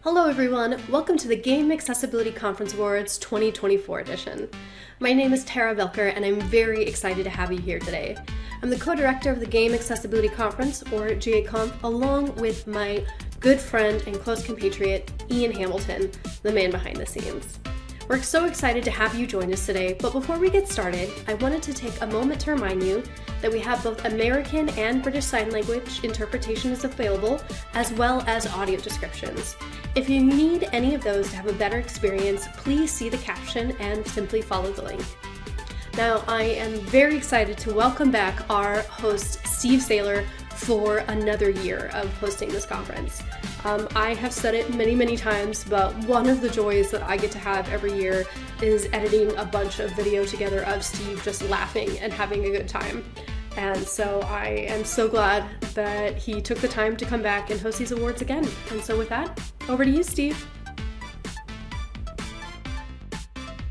Hello everyone, welcome to the Game Accessibility Conference Awards 2024 edition. My name is Tara Velker and I'm very excited to have you here today. I'm the co-director of the Game Accessibility Conference, or GAConf, along with my good friend and close compatriot, Ian Hamilton, the man behind the scenes. We're so excited to have you join us today, but before we get started, I wanted to take a moment to remind you that we have both American and British Sign Language interpretation is available, as well as audio descriptions. If you need any of those to have a better experience, please see the caption and simply follow the link. Now, I am very excited to welcome back our host, Steve Saylor, for another year of hosting this conference. I have said it many times, but one of the joys that I get to have every year is editing a bunch of video together of Steve just laughing and having a good time. And so I am so glad that he took the time to come back and host these awards again. And so with that, over to you, Steve.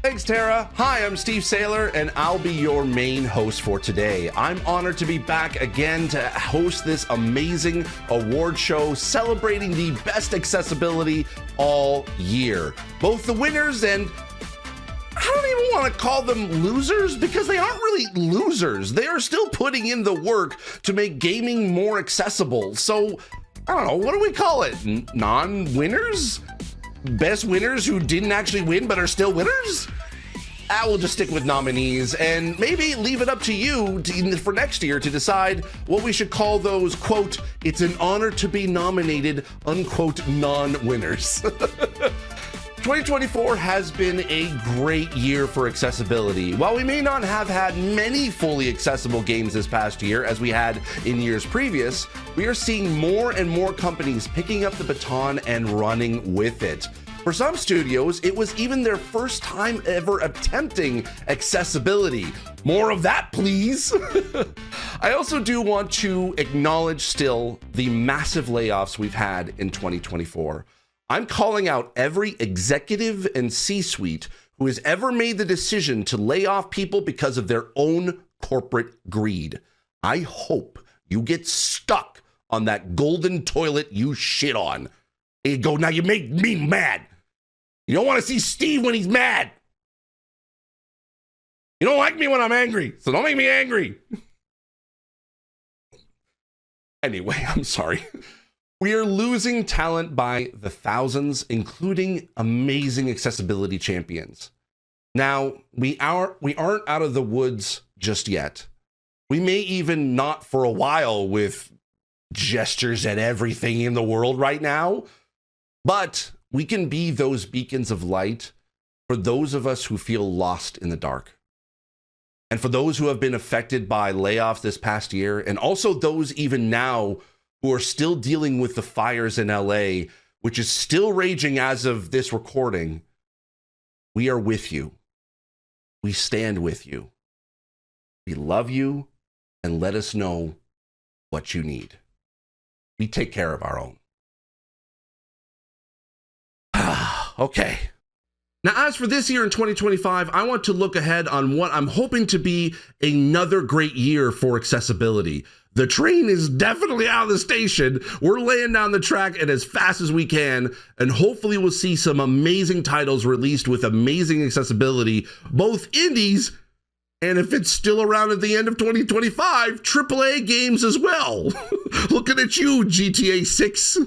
Thanks, Tara. Hi, I'm Steve Saylor, and I'll be your main host for today. I'm honored to be back again to host this amazing award show celebrating the best accessibility all year. Both the winners and I don't even want to call them losers because they aren't really losers. They are still putting in the work to make gaming more accessible. So, I don't know, what do we call it? Non-winners? Best winners who didn't actually win but are still winners? We'll just stick with nominees and maybe leave it up to you for next year to decide what we should call those, quote, it's an honor to be nominated, unquote, non-winners. 2024 has been a great year for accessibility. While we may not have had many fully accessible games this past year as we had in years previous, we are seeing more and more companies picking up the baton and running with it. For some studios, it was even their first time ever attempting accessibility. More of that, please. I also do want to acknowledge still the massive layoffs we've had in 2024. I'm calling out every executive and C-suite who has ever made the decision to lay off people because of their own corporate greed. I hope you get stuck on that golden toilet you shit on. There you go. Now you make me mad. You don't want to see Steve when he's mad. You don't like me when I'm angry, so don't make me angry. Anyway, I'm sorry. We are losing talent by the thousands, including amazing accessibility champions. Now, we aren't out of the woods just yet. We may even not for a while with gestures at everything in the world right now, but we can be those beacons of light for those of us who feel lost in the dark. And for those who have been affected by layoffs this past year, and also those even now who are still dealing with the fires in LA, which is still raging as of this recording, we are with you. We stand with you. We love you, and let us know what you need. We take care of our own. Okay. Now, as for this year in 2025, I want to look ahead on what I'm hoping to be another great year for accessibility. The train is definitely out of the station. We're laying down the track and as fast as we can, and hopefully we'll see some amazing titles released with amazing accessibility, both indies and, if it's still around at the end of 2025, AAA games as well. Looking at you, GTA 6.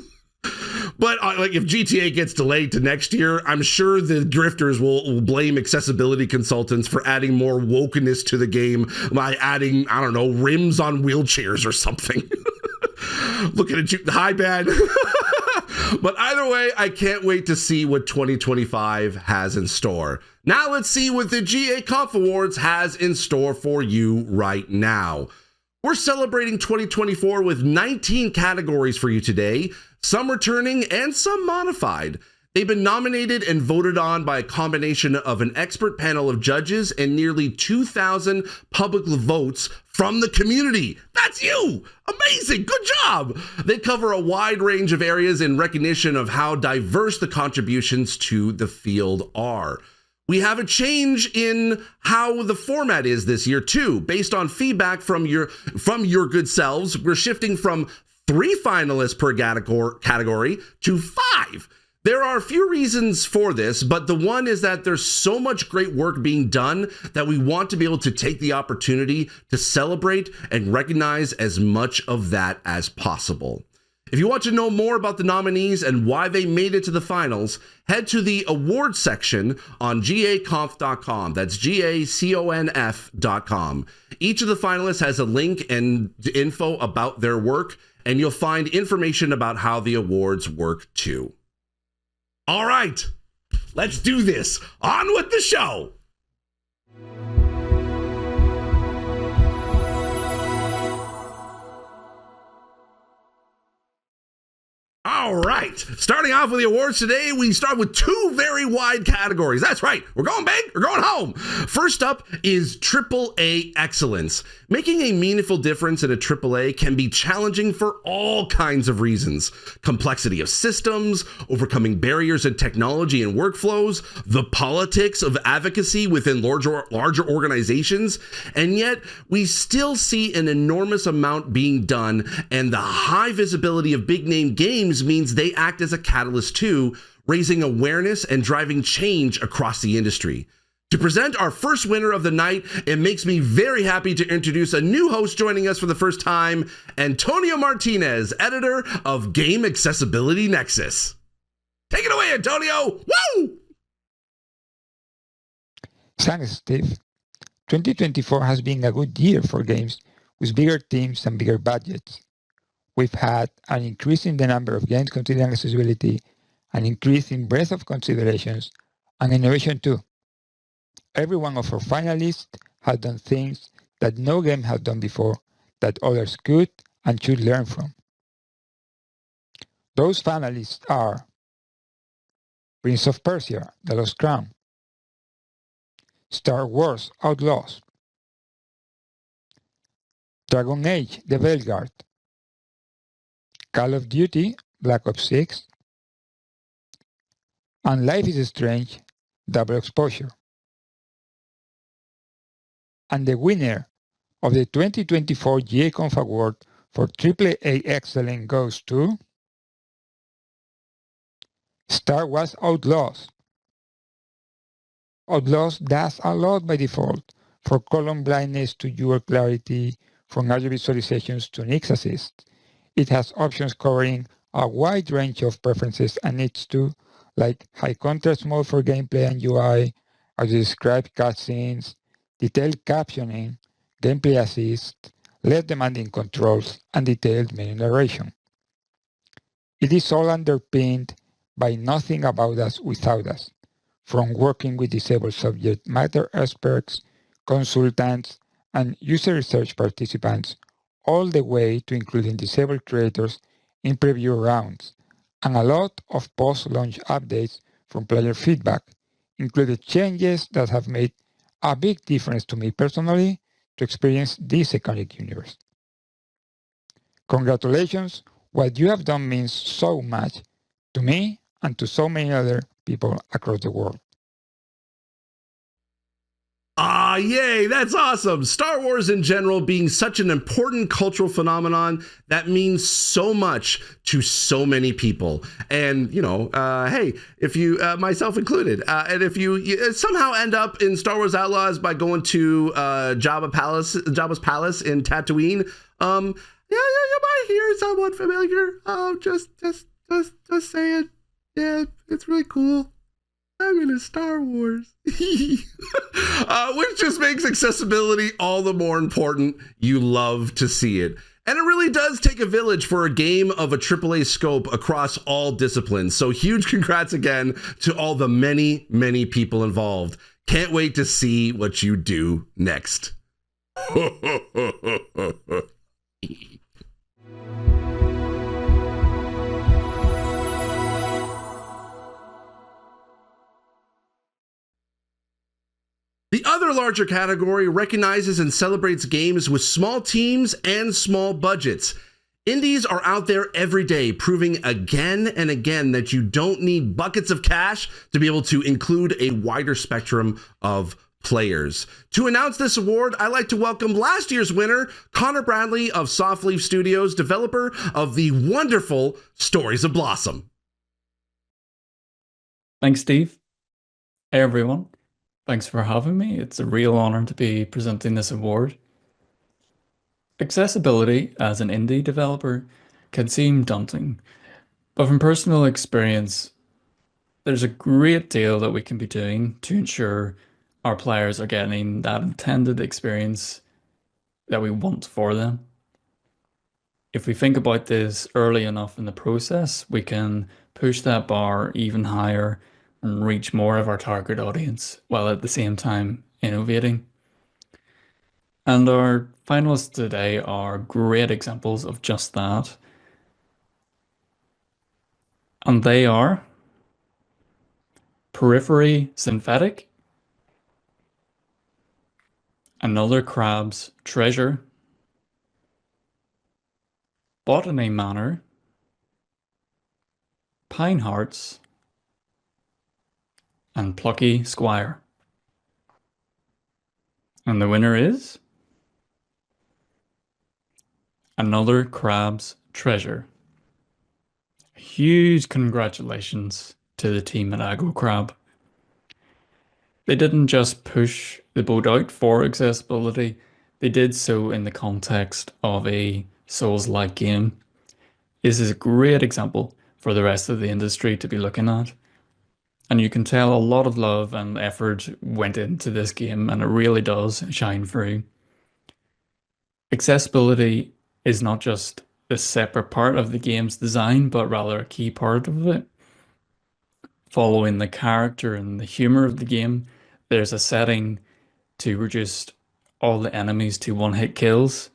But if GTA gets delayed to next year, I'm sure the drifters will blame accessibility consultants for adding more wokeness to the game by adding, I don't know, rims on wheelchairs or something. Looking at you, hi, Ben. But either way, I can't wait to see what 2025 has in store. Now let's see what the GAConf Awards has in store for you right now. We're celebrating 2024 with 19 categories for you today, some returning and some modified. They've been nominated and voted on by a combination of an expert panel of judges and nearly 2,000 public votes from the community. That's you! Amazing! Good job! They cover a wide range of areas in recognition of how diverse the contributions to the field are. We have a change in how the format is this year too. Based on feedback from your good selves, we're shifting from 3 finalists per category to 5. There are a few reasons for this, but the one is that there's so much great work being done that we want to be able to take the opportunity to celebrate and recognize as much of that as possible. If you want to know more about the nominees and why they made it to the finals, head to the awards section on gaconf.com. That's gaconf.com. Each of the finalists has a link and info about their work, and you'll find information about how the awards work too. All right, let's do this. On with the show. All right, starting off with the awards today, we start with two very wide categories. That's right, we're going big, we're going home. First up is AAA excellence. Making a meaningful difference in a AAA can be challenging for all kinds of reasons. Complexity of systems, overcoming barriers in technology and workflows, the politics of advocacy within larger organizations, and yet we still see an enormous amount being done, and the high visibility of big name games means they act as a catalyst too, raising awareness and driving change across the industry. To present our first winner of the night, it makes me very happy to introduce a new host joining us for the first time, Antonio Martinez, editor of Game Accessibility Nexus. Take it away, Antonio! Woo! Thanks, Steve. 2024 has been a good year for games with bigger teams and bigger budgets. We've had an increase in the number of games considering accessibility, an increase in breadth of considerations, and innovation too. Every one of our finalists has done things that no game had done before that others could and should learn from. Those finalists are Prince of Persia: The Lost Crown, Star Wars Outlaws, Dragon Age: The Veilguard, Call of Duty Black Ops 6, and Life is Strange: Double Exposure. And the winner of the 2024 GAConf Award for AAA Excellence goes to Star Wars Outlaws. Outlaws does a lot by default, from column blindness to UR clarity, from audio visualizations to Nix Assist. It has options covering a wide range of preferences and needs too, like high contrast mode for gameplay and UI, audio-described cutscenes, detailed captioning, gameplay assist, less demanding controls, and detailed menu narration. It is all underpinned by nothing about us without us, from working with disabled subject matter experts, consultants, and user research participants, all the way to including disabled creators in preview rounds, and a lot of post-launch updates from player feedback, including changes that have made a big difference to me personally to experience this iconic universe. Congratulations, what you have done means so much to me and to so many other people across the world. Ah, yay, that's awesome. Star Wars in general being such an important cultural phenomenon that means so much to so many people. And, you know, hey, if you, myself included, and if you somehow end up in Star Wars Outlaws by going to Jabba's palace in Tatooine, you might hear someone familiar. Just saying. Yeah, it's really cool. I'm in a Star Wars. Which just makes accessibility all the more important. You love to see it. And it really does take a village for a game of a AAA scope across all disciplines. So huge congrats again to all the many, many people involved. Can't wait to see what you do next. The other larger category recognizes and celebrates games with small teams and small budgets. Indies are out there every day, proving again and again that you don't need buckets of cash to be able to include a wider spectrum of players. To announce this award, I'd like to welcome last year's winner, Connor Bradley of Softleaf Studios, developer of the wonderful Stories of Blossom. Thanks, Steve. Hey, everyone. Thanks for having me. It's a real honor to be presenting this award. Accessibility as an indie developer can seem daunting, but from personal experience, there's a great deal that we can be doing to ensure our players are getting that intended experience that we want for them. If we think about this early enough in the process, we can push that bar even higher and reach more of our target audience while at the same time innovating. And our finalists today are great examples of just that. And they are Periphery Synthetic, Another Crab's Treasure, Botany Manor, Pine Hearts, and Plucky Squire. And the winner is Another Crab's Treasure. Huge congratulations to the team at Aggro Crab. They didn't just push the boat out for accessibility, they did so in the context of a Souls-like game. This is a great example for the rest of the industry to be looking at. And you can tell a lot of love and effort went into this game, and it really does shine through. Accessibility is not just a separate part of the game's design, but rather a key part of it. Following the character and the humor of the game, there's a setting to reduce all the enemies to one-hit kills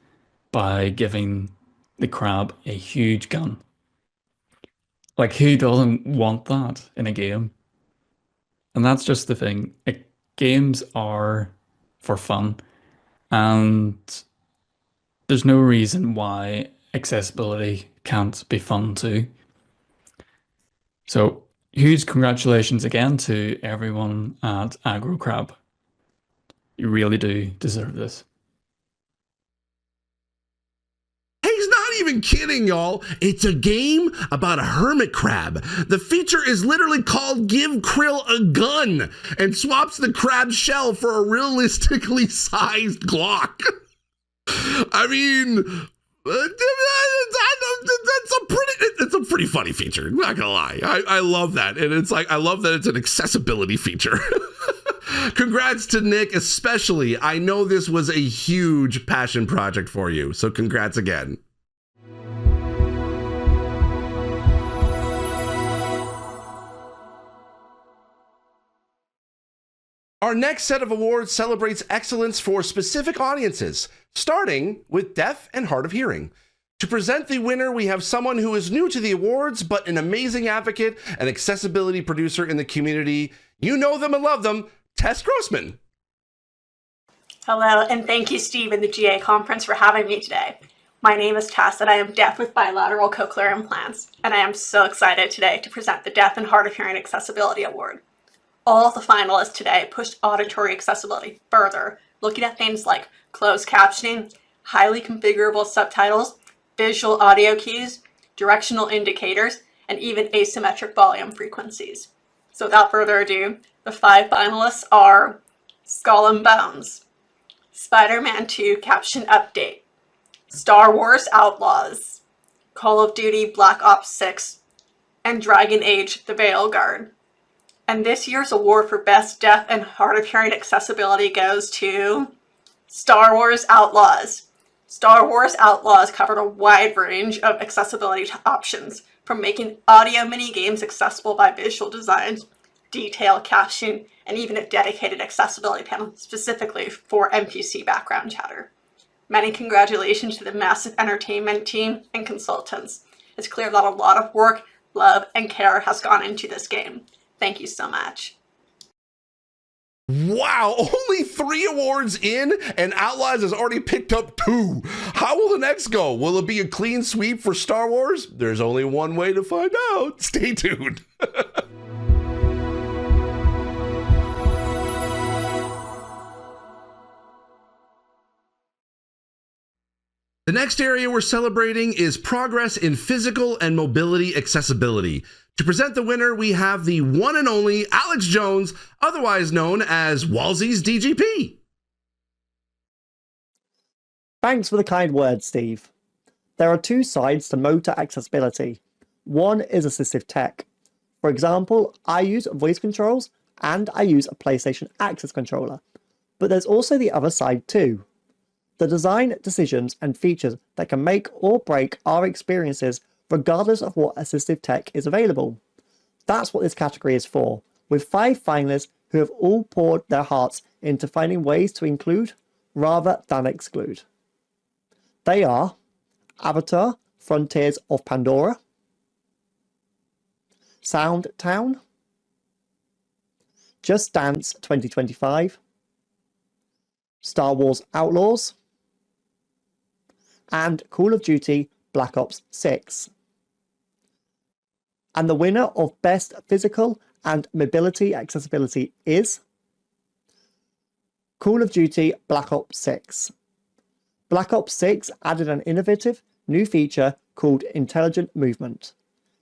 by giving the crab a huge gun. Like, who doesn't want that in a game? And that's just the thing. Games are for fun, and there's no reason why accessibility can't be fun too. So, huge congratulations again to everyone at Aggro Crab. You really do deserve this. He's not even kidding, y'all. It's a game about a hermit crab. The feature is literally called Give Krill a Gun and swaps the crab's shell for a realistically sized Glock. I mean, it's a pretty funny feature. I'm not gonna lie. I love that. And it's like, I love that it's an accessibility feature. Congrats to Nick, especially. I know this was a huge passion project for you. So congrats again. Our next set of awards celebrates excellence for specific audiences, starting with deaf and hard of hearing. To present the winner, we have someone who is new to the awards, but an amazing advocate and accessibility producer in the community. You know them and love them, Tess Grossman. Hello, and thank you, Steve, and the GA conference for having me today. My name is Tess, and I am deaf with bilateral cochlear implants, and I am so excited today to present the Deaf and Hard of Hearing Accessibility Award. All of the finalists today pushed auditory accessibility further, looking at things like closed captioning, highly configurable subtitles, visual audio cues, directional indicators, and even asymmetric volume frequencies. So without further ado, the 5 finalists are Skull and Bones, Spider-Man 2 Caption Update, Star Wars Outlaws, Call of Duty Black Ops 6, and Dragon Age The Veilguard. And this year's award for Best Deaf and Hard of Hearing Accessibility goes to Star Wars Outlaws. Star Wars Outlaws covered a wide range of accessibility options, from making audio mini-games accessible by visual designs, detailed caption, and even a dedicated accessibility panel specifically for NPC background chatter. Many congratulations to the massive entertainment team and consultants. It's clear that a lot of work, love, and care has gone into this game. Thank you so much. Wow, only 3 awards in, and Outlaws has already picked up 2. How will the next go? Will it be a clean sweep for Star Wars? There's only one way to find out. Stay tuned. The next area we're celebrating is progress in physical and mobility accessibility. To present the winner, we have the one and only Alex Jones, otherwise known as Walsy's DGP. Thanks for the kind words, Steve. There are two sides to motor accessibility. One is assistive tech. For example, I use voice controls and I use a PlayStation Access controller. But there's also the other side too. The design decisions and features that can make or break our experiences regardless of what assistive tech is available. That's what this category is for, with 5 finalists who have all poured their hearts into finding ways to include rather than exclude. They are Avatar: Frontiers of Pandora, Sound Town, Just Dance 2025, Star Wars Outlaws, and Call of Duty Black Ops 6. And the winner of Best Physical and Mobility Accessibility is Call of Duty Black Ops 6. Black Ops 6 added an innovative new feature called Intelligent Movement.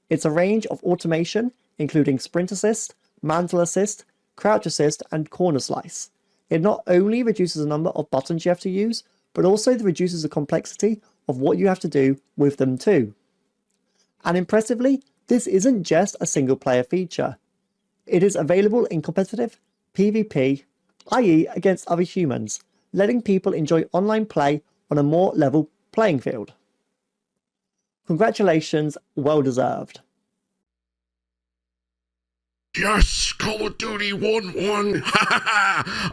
It's a range of automation, including sprint assist, mantle assist, crouch assist, and corner slice. It not only reduces the number of buttons you have to use, but also reduces the complexity of what you have to do with them too. And impressively, this isn't just a single player feature. It is available in competitive PvP, i.e. against other humans, letting people enjoy online play on a more level playing field. Congratulations, well deserved. Yes, Call of Duty won one.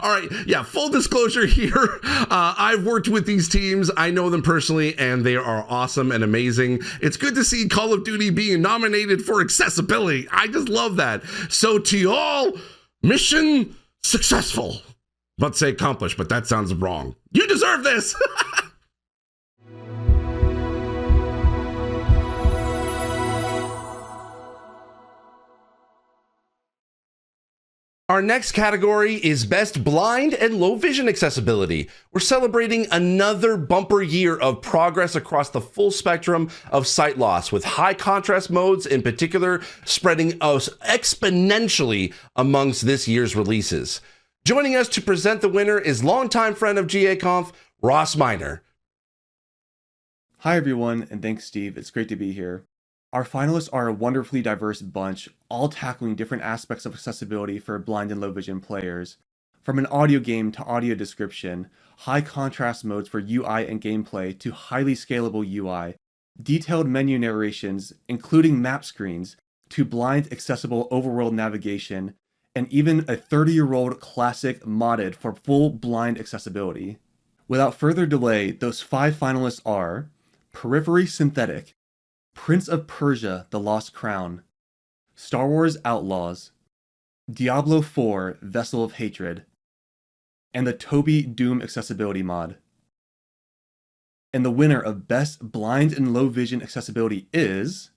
All right, yeah, full disclosure here. I've worked with these teams. I know them personally, and they are awesome and amazing. It's good to see Call of Duty being nominated for accessibility. I just love that. So to y'all, mission successful. About to say accomplished, but that sounds wrong. You deserve this. Our next category is Best Blind and Low Vision Accessibility. We're celebrating another bumper year of progress across the full spectrum of sight loss, with high contrast modes in particular spreading exponentially amongst this year's releases. Joining us to present the winner is longtime friend of GA-Conf, Ross Minor. Hi everyone, and thanks Steve, it's great to be here. Our finalists are a wonderfully diverse bunch, all tackling different aspects of accessibility for blind and low vision players. From an audio game to audio description, high contrast modes for UI and gameplay to highly scalable UI, detailed menu narrations, including map screens, to blind accessible overworld navigation, and even a 30-year-old classic modded for full blind accessibility. Without further delay, those 5 finalists are Periphery Synthetic, Prince of Persia: The Lost Crown, Star Wars Outlaws, Diablo 4: Vessel of Hatred, and the Toby Doom Accessibility mod. And the winner of Best Blind and Low Vision Accessibility is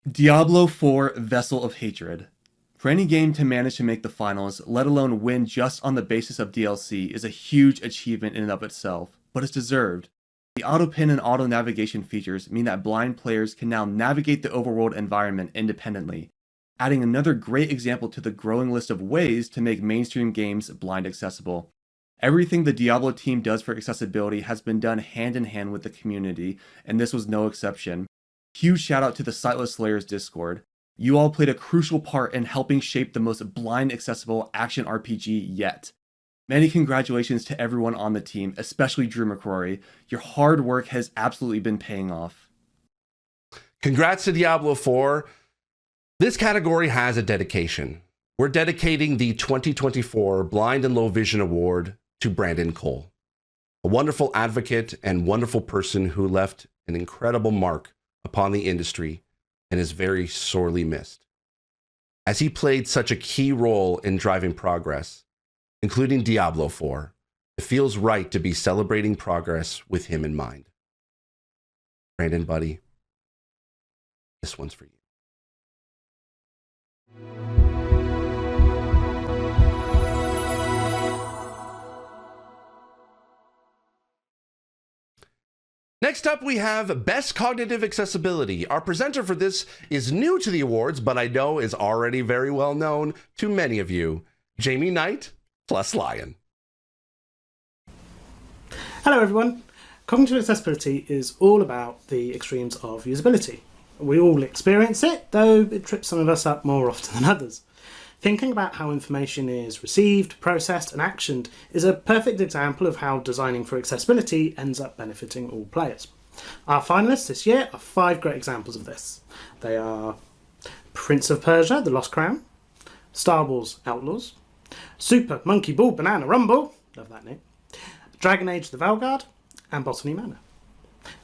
Diablo 4: Vessel of Hatred. For any game to manage to make the finals, let alone win just on the basis of DLC, is a huge achievement in and of itself, but it's deserved. The auto-pin and auto-navigation features mean that blind players can now navigate the overworld environment independently, adding another great example to the growing list of ways to make mainstream games blind accessible. Everything the Diablo team does for accessibility has been done hand in hand with the community, and this was no exception. Huge shout out to the Sightless Slayers Discord. You all played a crucial part in helping shape the most blind accessible action RPG yet. Many congratulations to everyone on the team, especially Drew McCrory. Your hard work has absolutely been paying off. Congrats to Diablo 4. This category has a dedication. We're dedicating the 2024 Blind and Low Vision Award to Brandon Cole, a wonderful advocate and wonderful person who left an incredible mark upon the industry and is very sorely missed. As he played such a key role in driving progress, including Diablo 4, it feels right to be celebrating progress with him in mind. Brandon, buddy, this one's for you. Next up, we have Best Cognitive Accessibility. Our presenter for this is new to the awards, but I know is already very well known to many of you. Jamie Knight plus Lion. Hello everyone. Cognitive accessibility is all about the extremes of usability. We all experience it, though it trips some of us up more often than others. Thinking about how information is received, processed and actioned is a perfect example of how designing for accessibility ends up benefiting all players. Our finalists this year are 5 great examples of this. They are Prince of Persia, The Lost Crown, Star Wars Outlaws, Super Monkey Ball Banana Rumble, love that name, Dragon Age The Vanguard, and Botany Manor.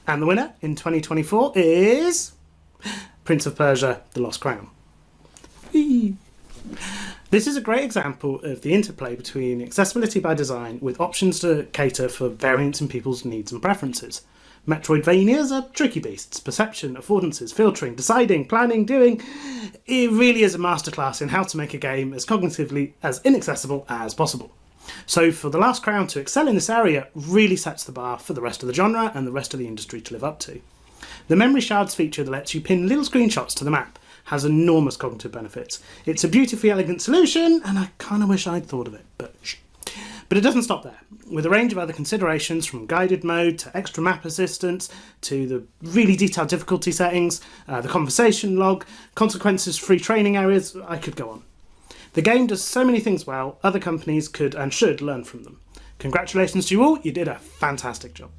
And the winner in 2024 is Prince of Persia The Lost Crown. Whee! This is a great example of the interplay between accessibility by design with options to cater for variance in people's needs and preferences. Metroidvanias are tricky beasts. Perception, affordances, filtering, deciding, planning, doing. It really is a masterclass in how to make a game as cognitively as inaccessible as possible. So for The Last Crown to excel in this area really sets the bar for the rest of the genre and the rest of the industry to live up to. The Memory Shards feature that lets you pin little screenshots to the map has enormous cognitive benefits. It's a beautifully elegant solution, and I kind of wish I'd thought of it, but shh. But it doesn't stop there. With a range of other considerations, from guided mode to extra map assistance, to the really detailed difficulty settings, the conversation log, consequences-free training areas, I could go on. The game does so many things well, other companies could and should learn from them. Congratulations to you all, you did a fantastic job.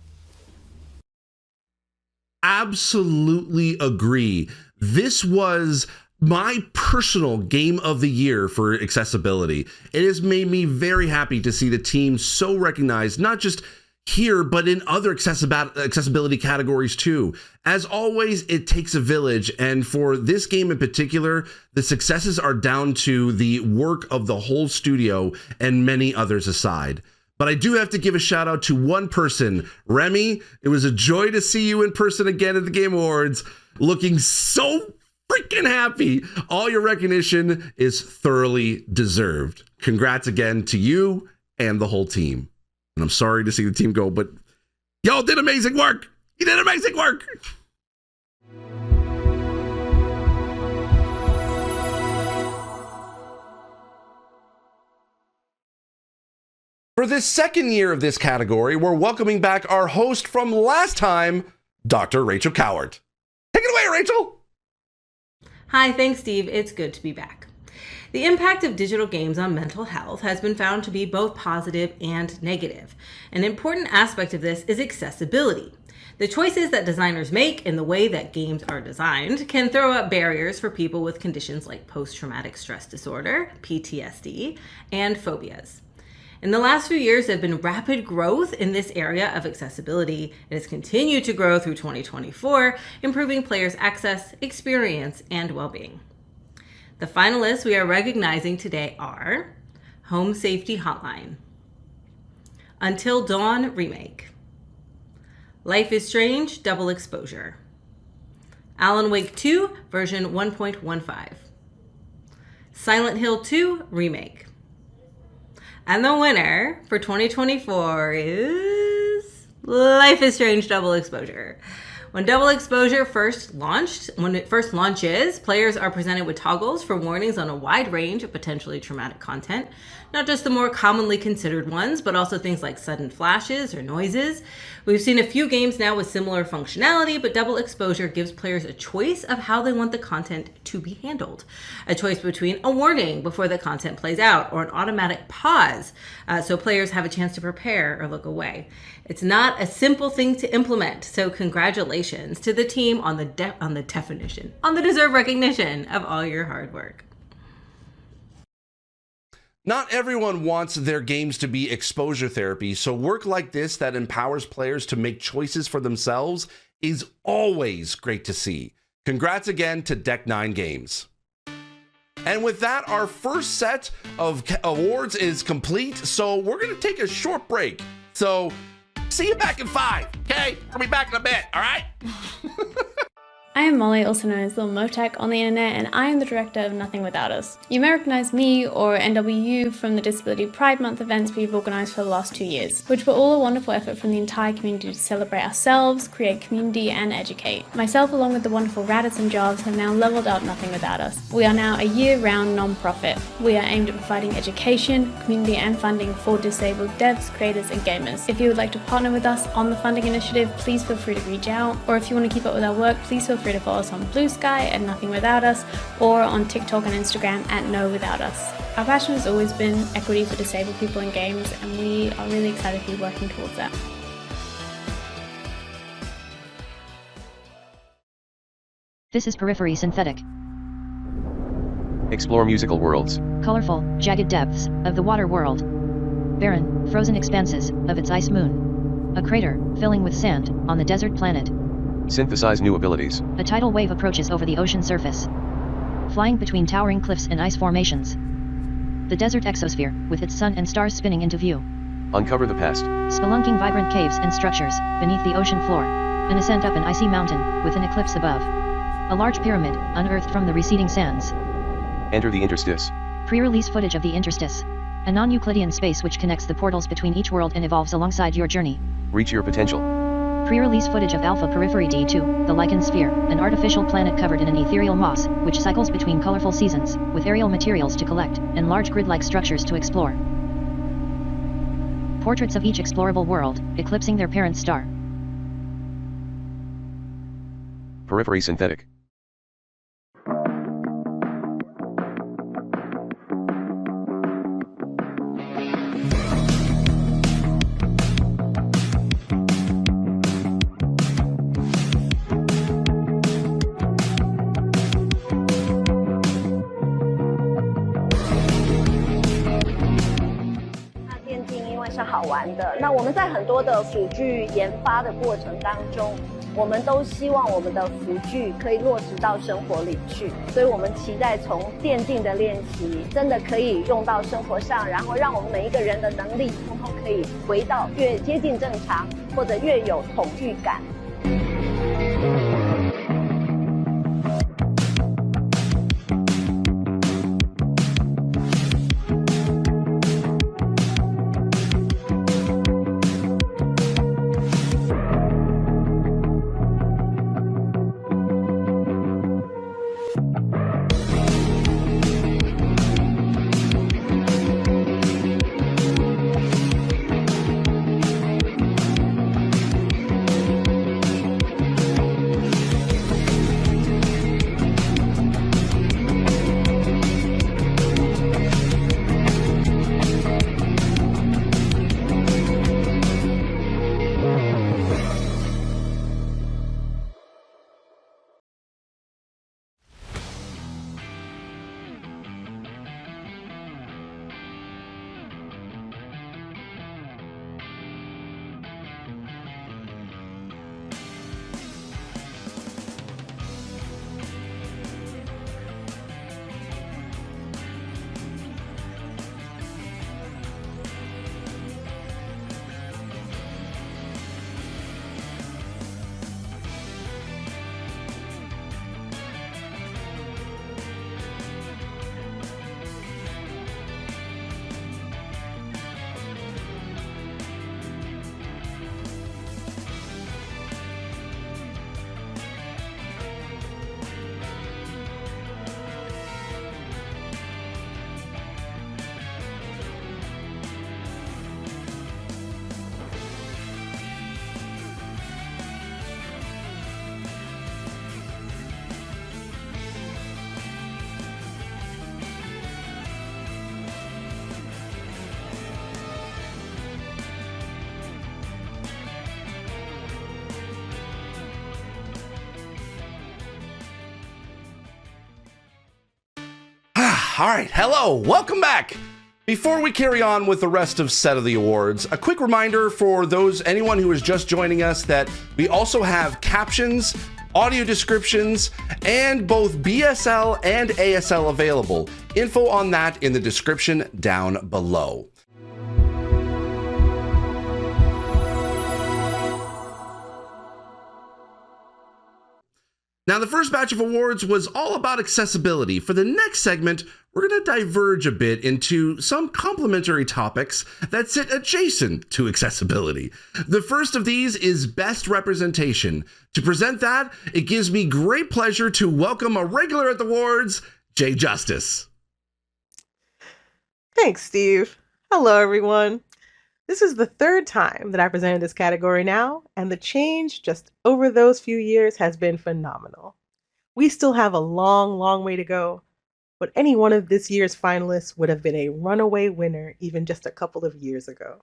Absolutely agree. This was my personal game of the year for accessibility. It has made me very happy to see the team so recognized, not just here, but in other accessibility categories too. As always, it takes a village, and for this game in particular, the successes are down to the work of the whole studio and many others aside. But I do have to give a shout out to one person. Remy, it was a joy to see you in person again at the Game Awards, looking so freaking happy. All your recognition is thoroughly deserved. Congrats again to you and the whole team. And I'm sorry to see the team go, but y'all did amazing work. You did amazing work. For this second year of this category, we're welcoming back our host from last time, Dr. Rachel Cowart. Take it away, Rachel. Hi, thanks, Steve. It's good to be back. The impact of digital games on mental health has been found to be both positive and negative. An important aspect of this is accessibility. The choices that designers make in the way that games are designed can throw up barriers for people with conditions like post-traumatic stress disorder, PTSD, and phobias. In the last few years, there have been rapid growth in this area of accessibility, and it's continued to grow through 2024, improving players' access, experience, and well-being. The finalists we are recognizing today are Home Safety Hotline, Until Dawn Remake, Life is Strange Double Exposure, Alan Wake 2 version 1.15, Silent Hill 2 Remake. And the winner for 2024 is Life is Strange Double Exposure. When Double Exposure when it first launches, players are presented with toggles for warnings on a wide range of potentially traumatic content, not just the more commonly considered ones, but also things like sudden flashes or noises. We've seen a few games now with similar functionality, but Double Exposure gives players a choice of how they want the content to be handled. A choice between a warning before the content plays out or an automatic pause, so players have a chance to prepare or look away. It's not a simple thing to implement, so congratulations to the team on the deserved recognition of all your hard work. Not everyone wants their games to be exposure therapy, so work like this that empowers players to make choices for themselves is always great to see. Congrats again to Deck 9 Games. And with that, our first set of awards is complete, so we're going to take a short break. So see you back in 5, okay? We'll be back in a bit, all right? I am Molly, also known as Lil Motec on the internet, and I am the director of Nothing Without Us. You may recognize me or NWU from the Disability Pride Month events we've organised for the last 2 years, which were all a wonderful effort from the entire community to celebrate ourselves, create community and educate. Myself, along with the wonderful Raditz and Jarvis, have now leveled up Nothing Without Us. We are now a year-round non-profit. We are aimed at providing education, community and funding for disabled devs, creators and gamers. If you would like to partner with us on the funding initiative, please feel free to reach out, or if you want to keep up with our work, please feel free to follow us on Blue Sky at Nothing Without Us, or on TikTok and Instagram at No Without Us. Our passion has always been equity for disabled people in games, and we are really excited to be working towards that. This is Periphery Synthetic. Explore musical worlds. Colorful, jagged depths of the water world. Barren, frozen expanses of its ice moon. A crater filling with sand on the desert planet. Synthesize new abilities. A tidal wave approaches over the ocean surface, flying between towering cliffs and ice formations. The desert exosphere, with its sun and stars spinning into view. Uncover the past. Spelunking vibrant caves and structures beneath the ocean floor. An ascent up an icy mountain, with an eclipse above. A large pyramid, unearthed from the receding sands. Enter the interstice. Pre-release footage of the interstice. A non-Euclidean space which connects the portals between each world and evolves alongside your journey. Reach your potential. Pre-release footage of Alpha Periphery D2, the Lichen Sphere, an artificial planet covered in an ethereal moss, which cycles between colorful seasons, with aerial materials to collect, and large grid-like structures to explore. Portraits of each explorable world, eclipsing their parent star. Periphery Synthetic.好玩的。那我们在很多的辅具研发的过程当中，我们都希望我们的辅具可以落实到生活里去，所以我们期待从电竞的练习真的可以用到生活上，然后让我们每一个人的能力通通可以回到越接近正常，或者越有统御感。All right, hello, welcome back. Before we carry on with the rest of Set of the Awards, a quick reminder for anyone who is just joining us that we also have captions, audio descriptions, and both BSL and ASL available. Info on that in the description down below. Now, the first batch of awards was all about accessibility. For the next segment, we're going to diverge a bit into some complementary topics that sit adjacent to accessibility. The first of these is Best Representation. To present that, it gives me great pleasure to welcome a regular at the awards, Jay Justice. Thanks, Steve. Hello, everyone. This is the third time that I presented this category now, and the change just over those few years has been phenomenal. We still have a long, long way to go, but any one of this year's finalists would have been a runaway winner even just a couple of years ago.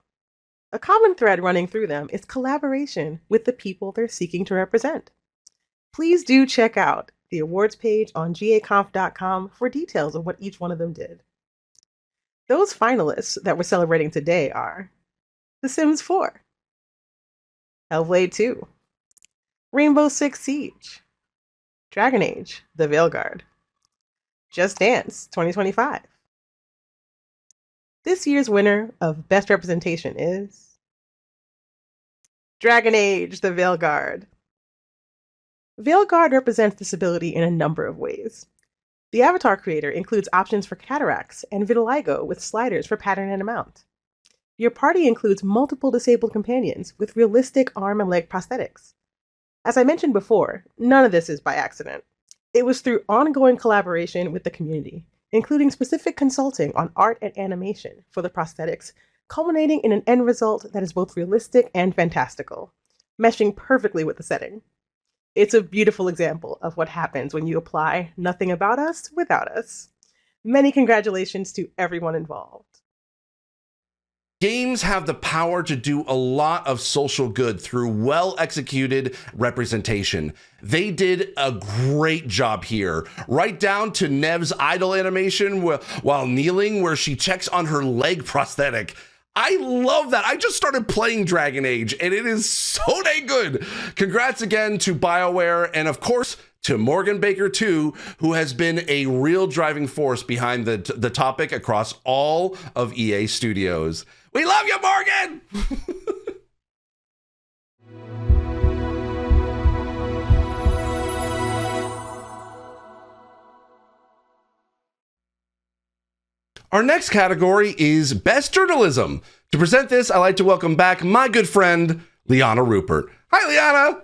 A common thread running through them is collaboration with the people they're seeking to represent. Please do check out the awards page on gaconf.com for details of what each one of them did. Those finalists that we're celebrating today are The Sims 4, Hellblade 2, Rainbow Six Siege, Dragon Age: The Veilguard, Just Dance 2025. This year's winner of Best Representation is Dragon Age: The Veilguard. Veilguard represents disability in a number of ways. The avatar creator includes options for cataracts and vitiligo with sliders for pattern and amount. Your party includes multiple disabled companions with realistic arm and leg prosthetics. As I mentioned before, none of this is by accident. It was through ongoing collaboration with the community, including specific consulting on art and animation for the prosthetics, culminating in an end result that is both realistic and fantastical, meshing perfectly with the setting. It's a beautiful example of what happens when you apply nothing about us without us. Many congratulations to everyone involved. Games have the power to do a lot of social good through well-executed representation. They did a great job here, right down to Nev's idle animation while kneeling, where she checks on her leg prosthetic. I love that. I just started playing Dragon Age, and it is so dang good. Congrats again to BioWare, and of course, to Morgan Baker too, who has been a real driving force behind the topic across all of EA Studios. We love you, Morgan! Our next category is Best Journalism. To present this, I'd like to welcome back my good friend, Liana Rupert. Hi, Liana!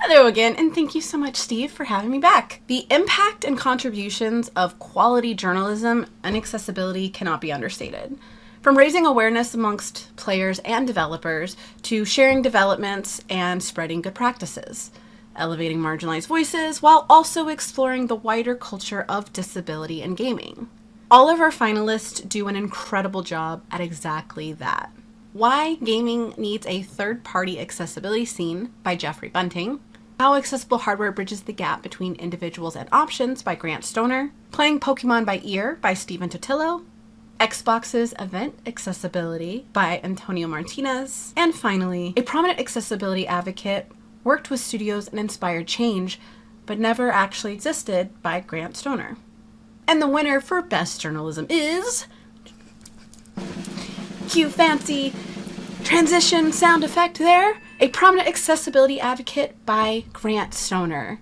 Hello again, and thank you so much, Steve, for having me back. The impact and contributions of quality journalism and accessibility cannot be understated. From raising awareness amongst players and developers to sharing developments and spreading good practices, elevating marginalized voices while also exploring the wider culture of disability in gaming. All of our finalists do an incredible job at exactly that. Why Gaming Needs a Third-Party Accessibility Scene by Jeffrey Bunting, How Accessible Hardware Bridges the Gap Between Individuals and Options by Grant Stoner, Playing Pokemon by Ear by Stephen Totillo, Xbox's Event Accessibility by Antonio Martinez, and finally, a prominent accessibility advocate worked with studios and inspired change, but never actually existed by Grant Stoner. And the winner for Best Journalism is... cue fancy transition sound effect there. A prominent accessibility advocate by Grant Stoner.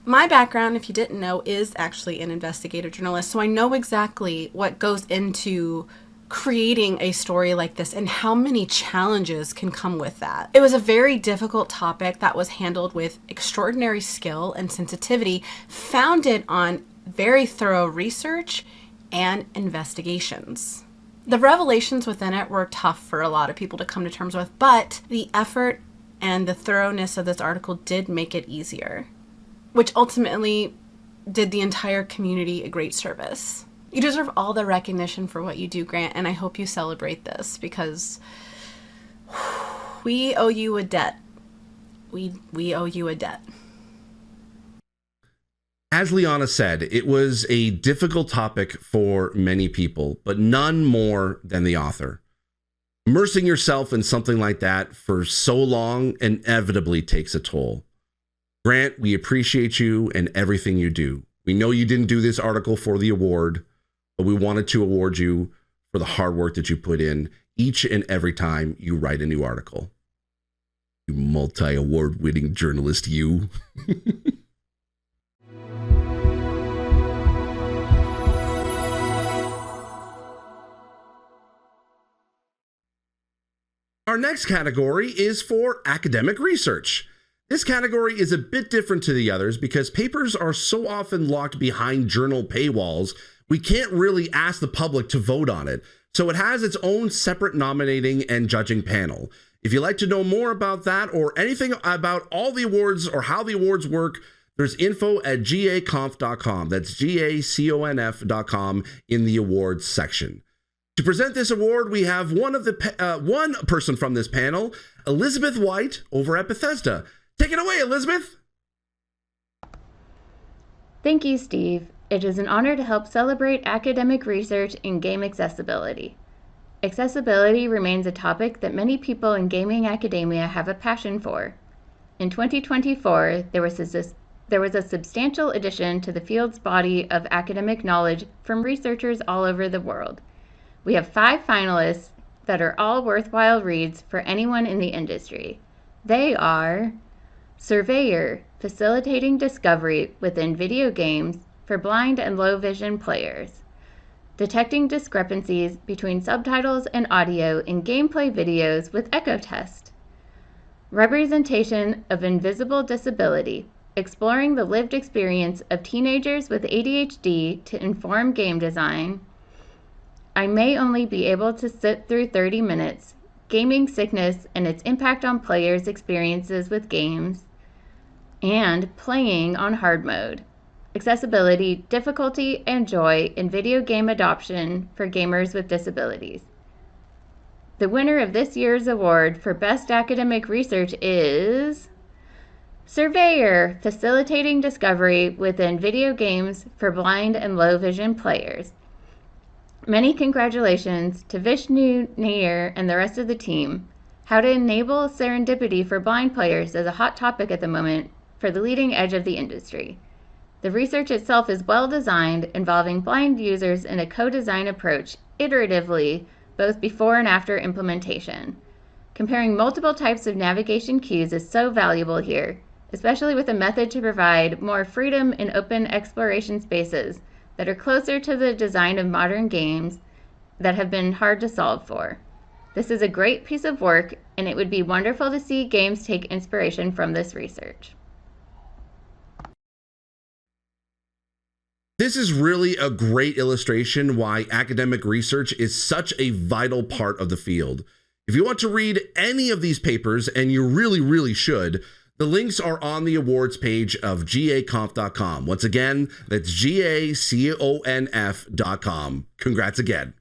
My background, if you didn't know, is actually an investigative journalist, so I know exactly what goes into creating a story like this and how many challenges can come with that. It was a very difficult topic that was handled with extraordinary skill and sensitivity, founded on very thorough research and investigations. The revelations within it were tough for a lot of people to come to terms with, but the effort and the thoroughness of this article did make it easier, which ultimately did the entire community a great service. You deserve all the recognition for what you do, Grant, and I hope you celebrate this because we owe you a debt. We owe you a debt. As Liana said, it was a difficult topic for many people, but none more than the author. Immersing yourself in something like that for so long inevitably takes a toll. Grant, we appreciate you and everything you do. We know you didn't do this article for the award, but we wanted to award you for the hard work that you put in each and every time you write a new article. You multi-award winning journalist, you. Our next category is for academic research. This category is a bit different to the others because papers are so often locked behind journal paywalls, we can't really ask the public to vote on it. So it has its own separate nominating and judging panel. If you'd like to know more about that or anything about all the awards or how the awards work, there's info at gaconf.com. That's gaconf.com in the awards section. To present this award, we have one person from this panel, Elizabeth White over at Bethesda. Take it away, Elizabeth. Thank you, Steve. It is an honor to help celebrate academic research in game accessibility. Accessibility remains a topic that many people in gaming academia have a passion for. In 2024, there was a substantial addition to the field's body of academic knowledge from researchers all over the world. We have 5 finalists that are all worthwhile reads for anyone in the industry. They are Surveyor, facilitating discovery within video games for blind and low vision players. Detecting discrepancies between subtitles and audio in gameplay videos with Echo Test. Representation of invisible disability, exploring the lived experience of teenagers with ADHD to inform game design. I may only be able to sit through 30 minutes, gaming sickness and its impact on players' experiences with games, and playing on hard mode, accessibility, difficulty, and joy in video game adoption for gamers with disabilities. The winner of this year's award for Best Academic Research is Surveyor, facilitating discovery within video games for blind and low vision players. Many congratulations to Vishnu Nair and the rest of the team. How to enable serendipity for blind players is a hot topic at the moment for the leading edge of the industry. The research itself is well designed, involving blind users in a co-design approach iteratively, both before and after implementation. Comparing multiple types of navigation cues is so valuable here, especially with a method to provide more freedom in open exploration spaces that are closer to the design of modern games that have been hard to solve for. This is a great piece of work, and it would be wonderful to see games take inspiration from this research. This is really a great illustration why academic research is such a vital part of the field. If you want to read any of these papers, and you really should, the links are on the awards page of gaconf.com. Once again, that's gaconf.com. Congrats again.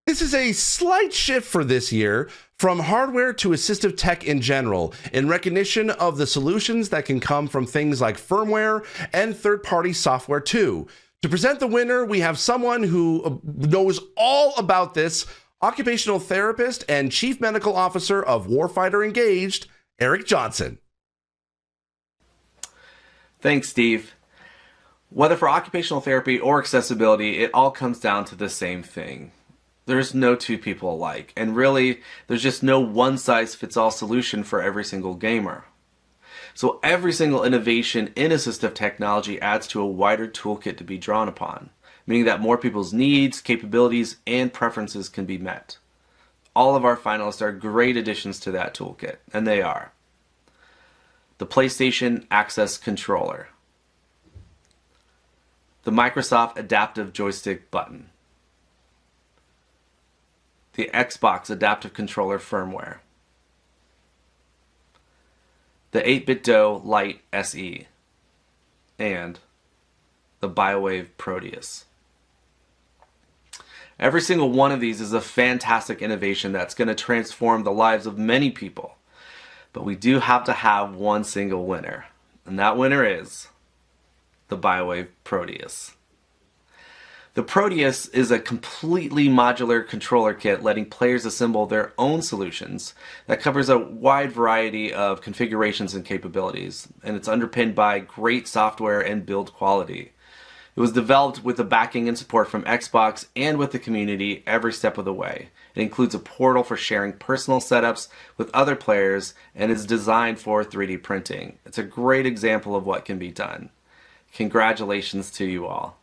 This is a slight shift for this year from hardware to assistive tech in general, in recognition of the solutions that can come from things like firmware and third-party software too. To present the winner, we have someone who knows all about this, occupational therapist and chief medical officer of Warfighter Engaged, Eric Johnson. Thanks, Steve. Whether for occupational therapy or accessibility, it all comes down to the same thing. There's no two people alike, and really, there's just no one-size-fits-all solution for every single gamer. So every single innovation in assistive technology adds to a wider toolkit to be drawn upon, meaning that more people's needs, capabilities, and preferences can be met. All of our finalists are great additions to that toolkit, and they are the PlayStation Access Controller, the Microsoft Adaptive Joystick Button, the Xbox Adaptive Controller firmware, the 8BitDo Lite SE, and the BioWave Proteus. Every single one of these is a fantastic innovation that's going to transform the lives of many people. But we do have to have one single winner, and that winner is the BioWave Proteus. The Proteus is a completely modular controller kit letting players assemble their own solutions that covers a wide variety of configurations and capabilities, and it's underpinned by great software and build quality. It was developed with the backing and support from Xbox and with the community every step of the way. It includes a portal for sharing personal setups with other players and is designed for 3D printing. It's a great example of what can be done. Congratulations to you all.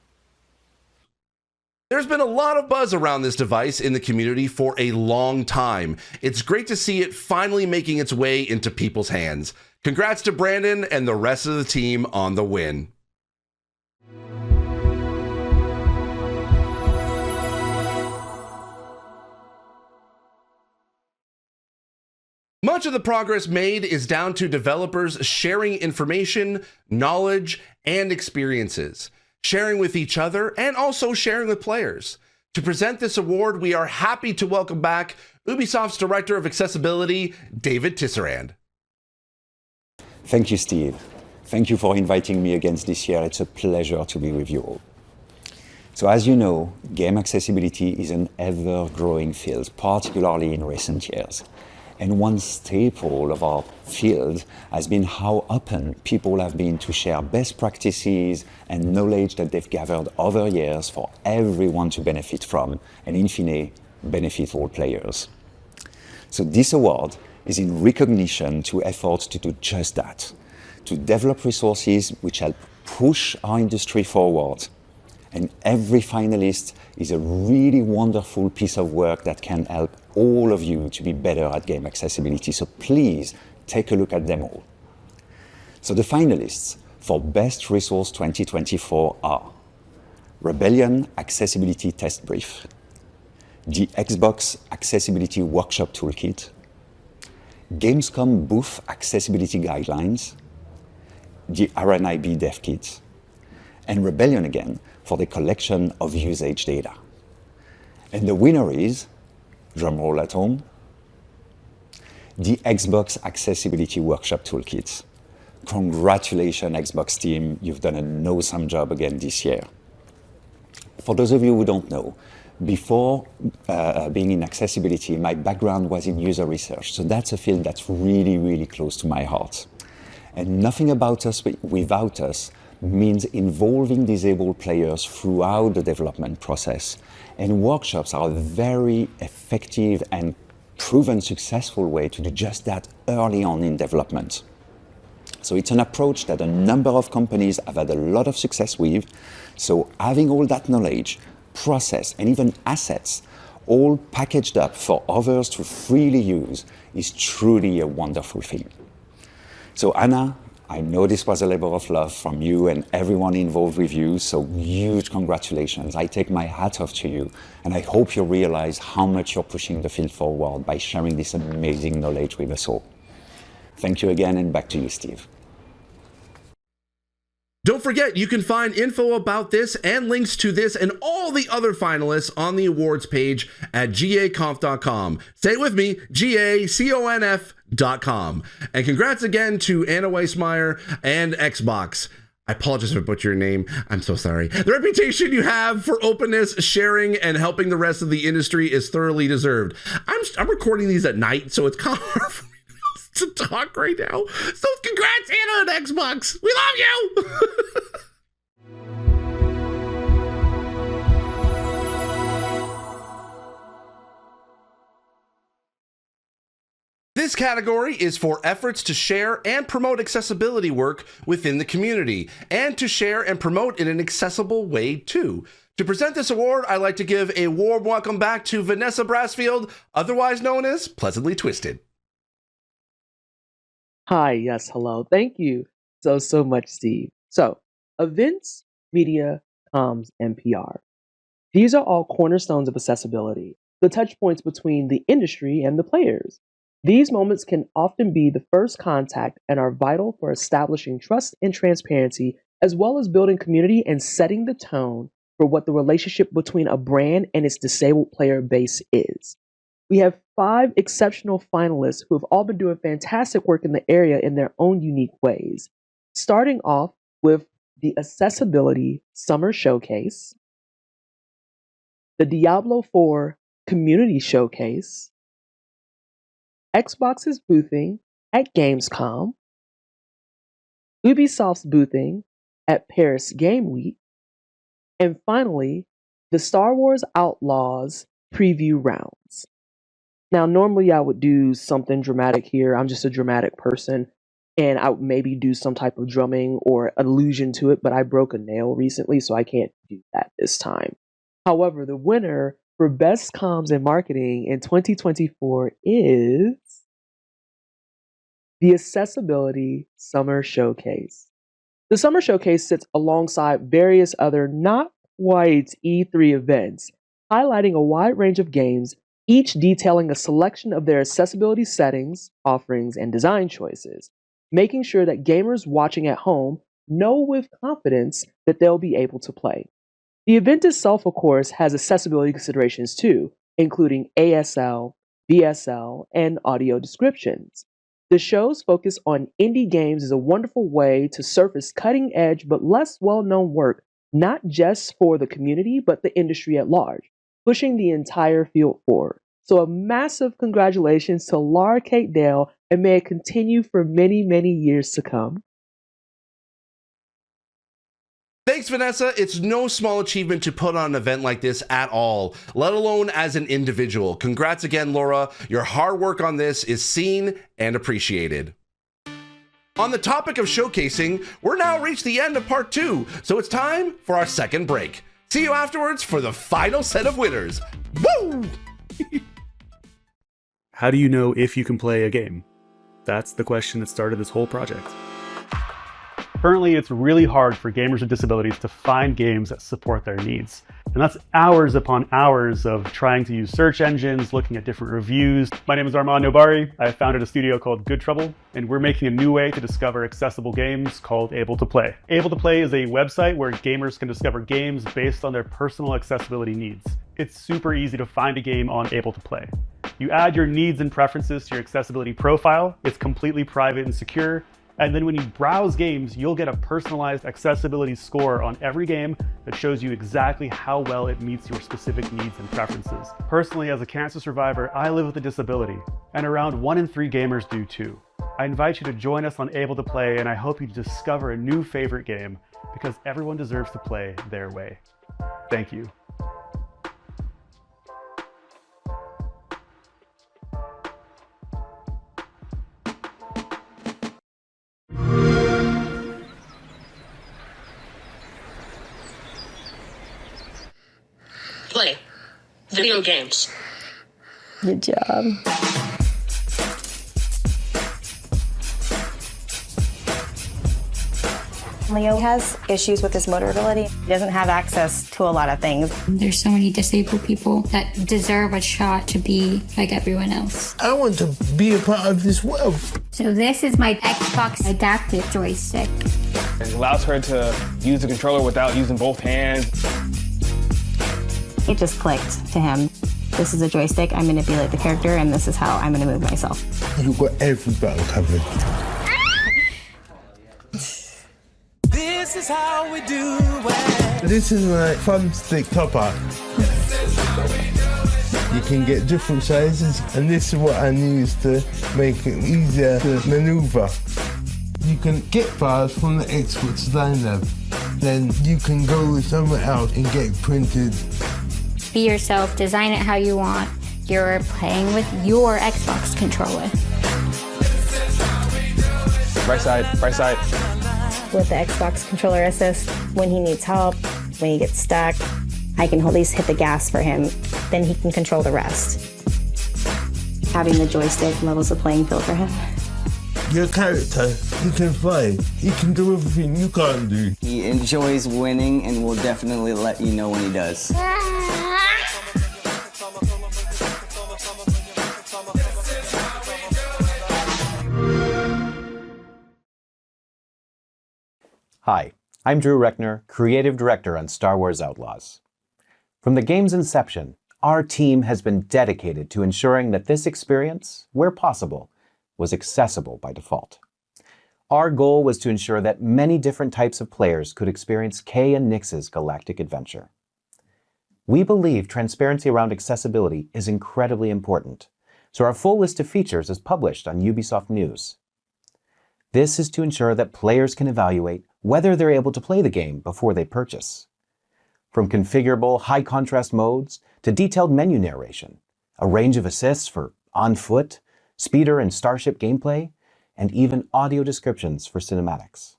There's been a lot of buzz around this device in the community for a long time. It's great to see it finally making its way into people's hands. Congrats to Brandon and the rest of the team on the win. Much of the progress made is down to developers sharing information, knowledge, and experiences, sharing with each other and also sharing with players. To present this award, we are happy to welcome back Ubisoft's Director of Accessibility, David Tisserand. Thank you, Steve. Thank you for inviting me again this year. It's a pleasure to be with you all. So as you know, game accessibility is an ever-growing field, particularly in recent years. And one staple of our field has been how open people have been to share best practices and knowledge that they've gathered over years for everyone to benefit from, and in fine, benefit all players. So this award is in recognition to efforts to do just that, to develop resources which help push our industry forward. And every finalist is a really wonderful piece of work that can help all of you to be better at game accessibility. So please take a look at them all. So the finalists for Best Resource 2024 are Rebellion Accessibility Test Brief, the Xbox Accessibility Workshop Toolkit, Gamescom Booth Accessibility Guidelines, the RNIB Dev Kit, and Rebellion again for the collection of usage data. And the winner is, drumroll at home, the Xbox Accessibility Workshop Toolkit. Congratulations, Xbox team, you've done an awesome job again this year. For those of you who don't know, before being in accessibility, my background was in user research, so that's a field that's really, really close to my heart. And nothing about us without us means involving disabled players throughout the development process. And workshops are a very effective and proven successful way to do just that early on in development. So it's an approach that a number of companies have had a lot of success with. So having all that knowledge, process, and even assets all packaged up for others to freely use is truly a wonderful thing. So Anna, I know this was a labor of love from you and everyone involved with you, so huge congratulations. I take my hat off to you, and I hope you realize how much you're pushing the field forward by sharing this amazing knowledge with us all. Thank you again, and back to you, Steve. Don't forget, you can find info about this and links to this and all the other finalists on the awards page at gaconf.com. Say it with me, gaconf.com. And congrats again to Anna Weissmeyer and Xbox. I apologize if I butchered your name. I'm so sorry. The reputation you have for openness, sharing, and helping the rest of the industry is thoroughly deserved. I'm recording these at night, so it's kind of hard for me to talk right now. So congrats, Anna and Xbox. We love you. This category is for efforts to share and promote accessibility work within the community, and to share and promote in an accessible way too. To present this award, I'd like to give a warm welcome back to Vanessa Brassfield, otherwise known as Pleasantly Twisted. Hi, yes, hello. Thank you so much, Steve. So, events, media, comms, and PR. These are all cornerstones of accessibility, the touch points between the industry and the players. These moments can often be the first contact and are vital for establishing trust and transparency, as well as building community and setting the tone for what the relationship between a brand and its disabled player base is. We have 5 exceptional finalists who have all been doing fantastic work in the area in their own unique ways. Starting off with the Accessibility Summer Showcase, the Diablo 4 Community Showcase, Xbox's boothing at Gamescom, Ubisoft's boothing at Paris Game Week, And finally, the Star Wars Outlaws preview rounds. Now, normally I would do something dramatic here. I'm just a dramatic person, and I would maybe do some type of drumming or allusion to it, but I broke a nail recently, so I can't do that this time. However, the winner for Best Comms and Marketing in 2024 is the Accessibility Summer Showcase. The Summer Showcase sits alongside various other not quite E3 events, highlighting a wide range of games, each detailing a selection of their accessibility settings, offerings, and design choices, making sure that gamers watching at home know with confidence that they'll be able to play. The event itself, of course, has accessibility considerations too, including ASL, BSL, and audio descriptions. The show's focus on indie games is a wonderful way to surface cutting-edge but less well-known work, not just for the community, but the industry at large, pushing the entire field forward. So a massive congratulations to Lara Kate Dale, and may it continue for many, many years to come. Thanks, Vanessa. It's no small achievement to put on an event like this at all, let alone as an individual. Congrats again, Laura. Your hard work on this is seen and appreciated. On the topic of showcasing, we're now reached the end of part 2, so it's time for our second break. See you afterwards for the final set of winners. Woo! How do you know if you can play a game? That's the question that started this whole project. Currently, it's really hard for gamers with disabilities to find games that support their needs. And that's hours upon hours of trying to use search engines, looking at different reviews. My name is Armand Nobari. I founded a studio called Good Trouble, and we're making a new way to discover accessible games called Able to Play. Able to Play is a website where gamers can discover games based on their personal accessibility needs. It's super easy to find a game on Able to Play. You add your needs and preferences to your accessibility profile. It's completely private and secure. And then when you browse games, you'll get a personalized accessibility score on every game that shows you exactly how well it meets your specific needs and preferences. Personally, as a cancer survivor, I live with a disability, and around 1 in 3 gamers do too. I invite you to join us on Able to Play, and I hope you discover a new favorite game, because everyone deserves to play their way. Thank you. Play video games. Good job. Leo has issues with his motor ability. He doesn't have access to a lot of things. There's so many disabled people that deserve a shot to be like everyone else. I want to be a part of this world. So this is my Xbox adaptive joystick. It allows her to use the controller without using both hands. It just clicked to him. This is a joystick. I manipulate the character, and this is how I'm going to move myself. You've got every battle covered. This is how we do it. This is my thumbstick topper. You can get different sizes, and this is what I use to make it easier to maneuver. You can get bars from the Xbox Design Lab. Then you can go somewhere else and get it printed. Be yourself, design it how you want. You're playing with your Xbox controller. Right side, right side. With the Xbox controller assist, when he needs help, when he gets stuck, I can at least hit the gas for him. Then he can control the rest. Having the joystick levels the playing field for him. Your character, he can fly. He can do everything you can't do. He enjoys winning and will definitely let you know when he does. Hi, I'm Drew Reckner, Creative Director on Star Wars Outlaws. From the game's inception, our team has been dedicated to ensuring that this experience, where possible, was accessible by default. Our goal was to ensure that many different types of players could experience Kay and Nyx's galactic adventure. We believe transparency around accessibility is incredibly important, so our full list of features is published on Ubisoft News. This is to ensure that players can evaluate whether they're able to play the game before they purchase. From configurable high contrast modes to detailed menu narration, a range of assists for on foot, speeder and starship gameplay, and even audio descriptions for cinematics.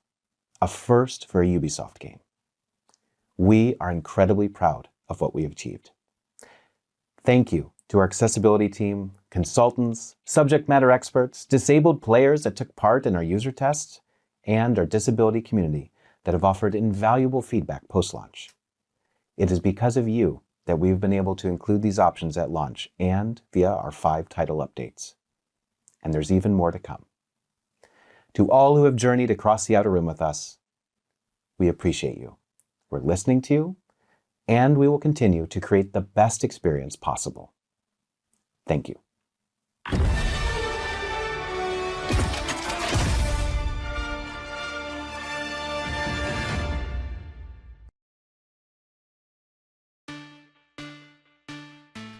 A first for a Ubisoft game. We are incredibly proud of what we have achieved. Thank you to our accessibility team, consultants, subject matter experts, disabled players that took part in our user tests, and our disability community that have offered invaluable feedback post-launch. It is because of you that we've been able to include these options at launch and via our 5 title updates. And there's even more to come. To all who have journeyed across the outer rim with us, we appreciate you. We're listening to you, and we will continue to create the best experience possible. Thank you.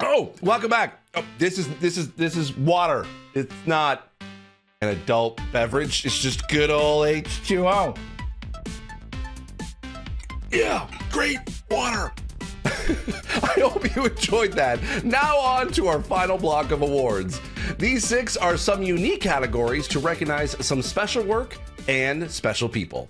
Oh, welcome back. Oh, this is water. It's not an adult beverage. It's just good old H2O. Yeah, great water. I hope you enjoyed that. Now on to our final block of awards. These 6 are some unique categories to recognize some special work and special people.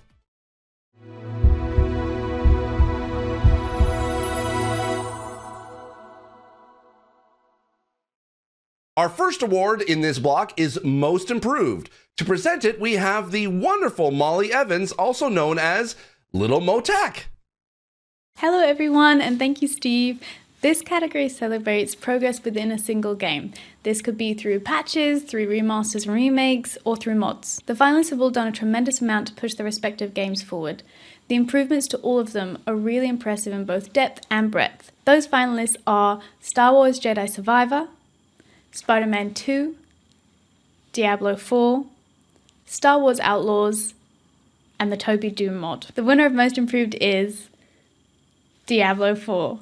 Our first award in this block is Most Improved. To present it, we have the wonderful Molly Evans, also known as Little Motek. Hello everyone, and thank you, Steve. This category celebrates progress within a single game. This could be through patches, through remasters and remakes, or through mods. The finalists have all done a tremendous amount to push their respective games forward. The improvements to all of them are really impressive in both depth and breadth. Those finalists are Star Wars Jedi Survivor, Spider-Man 2, Diablo 4, Star Wars Outlaws, and the Toby Doom mod. The winner of Most Improved is Diablo 4.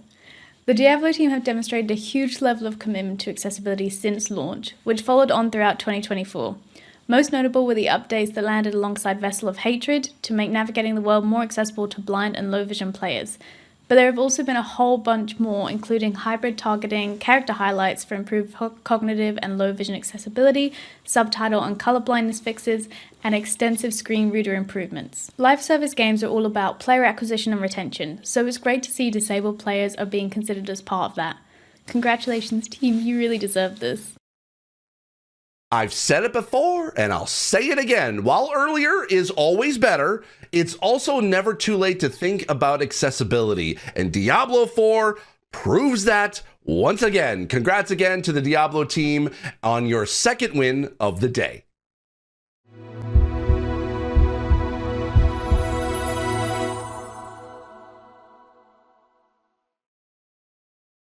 The Diablo team have demonstrated a huge level of commitment to accessibility since launch, which followed on throughout 2024. Most notable were the updates that landed alongside Vessel of Hatred to make navigating the world more accessible to blind and low vision players. But there have also been a whole bunch more, including hybrid targeting, character highlights for improved cognitive and low vision accessibility, subtitle and color blindness fixes, and extensive screen reader improvements. Live service games are all about player acquisition and retention, so it's great to see disabled players are being considered as part of that. Congratulations team, you really deserve this. I've said it before, and I'll say it again. While earlier is always better, it's also never too late to think about accessibility. And Diablo 4 proves that once again. Congrats again to the Diablo team on your second win of the day.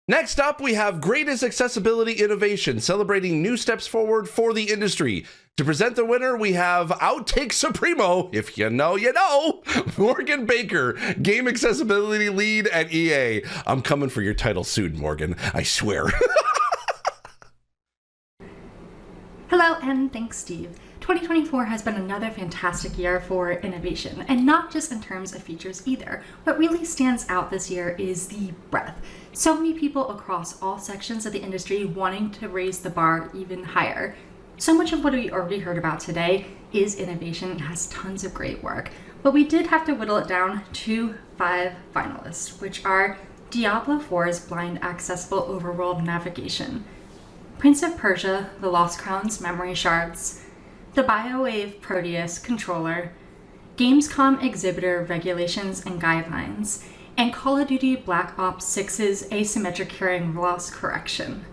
Next up, we have Greatest Accessibility Innovation, celebrating new steps forward for the industry. To present the winner, we have Outtake Supremo, if you know, you know, Morgan Baker, Game Accessibility Lead at EA. I'm coming for your title soon, Morgan, I swear. Hello, and thanks, Steve. 2024 has been another fantastic year for innovation, and not just in terms of features either. What really stands out this year is the breadth. So many people across all sections of the industry wanting to raise the bar even higher. So much of what we already heard about today is innovation and has tons of great work, but we did have to whittle it down to 5 finalists, which are Diablo 4's blind accessible overworld navigation, Prince of Persia: The Lost Crown's memory shards, the BioWave Proteus controller, Gamescom exhibitor regulations and guidelines, and Call of Duty Black Ops 6's asymmetric hearing loss correction.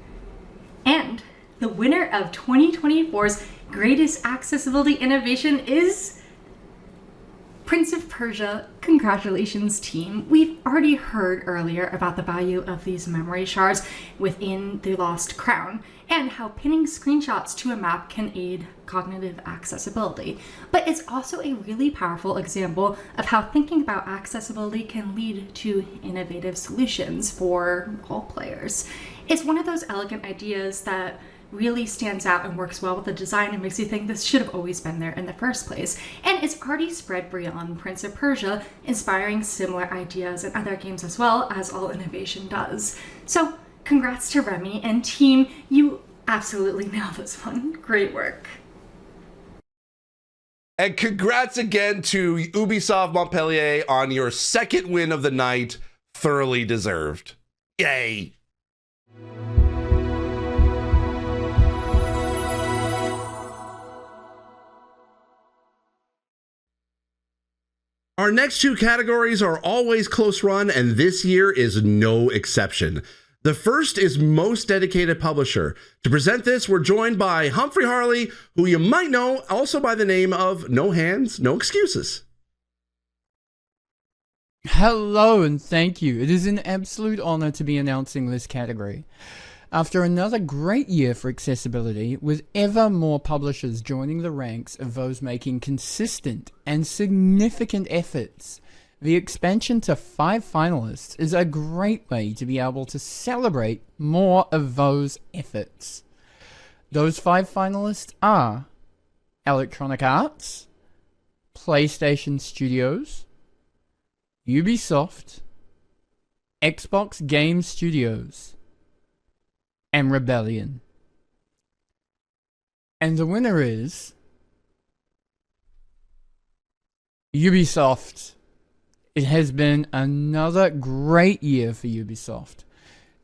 And the winner of 2024's greatest accessibility innovation is Prince of Persia. Congratulations, team. We've already heard earlier about the value of these memory shards within the Lost Crown and how pinning screenshots to a map can aid cognitive accessibility. But it's also a really powerful example of how thinking about accessibility can lead to innovative solutions for all players. It's one of those elegant ideas that really stands out and works well with the design and makes you think this should have always been there in the first place. And it's already spread beyond Prince of Persia, inspiring similar ideas in other games as well, as all innovation does. So congrats to Remy and team, you absolutely nailed this one. Great work. And congrats again to Ubisoft Montpellier on your second win of the night. Thoroughly deserved. Yay! Our next two categories are always close run, and this year is no exception. The first is Most Dedicated Publisher. To present this, we're joined by Humphrey Harley, who you might know also by the name of No Hands, No Excuses. Hello and thank you. It is an absolute honor to be announcing this category. After another great year for accessibility, with ever more publishers joining the ranks of those making consistent and significant efforts, the expansion to 5 finalists is a great way to be able to celebrate more of those efforts. Those 5 finalists are Electronic Arts, PlayStation Studios, Ubisoft, Xbox Game Studios, and Rebellion. And the winner is Ubisoft. It has been another great year for Ubisoft.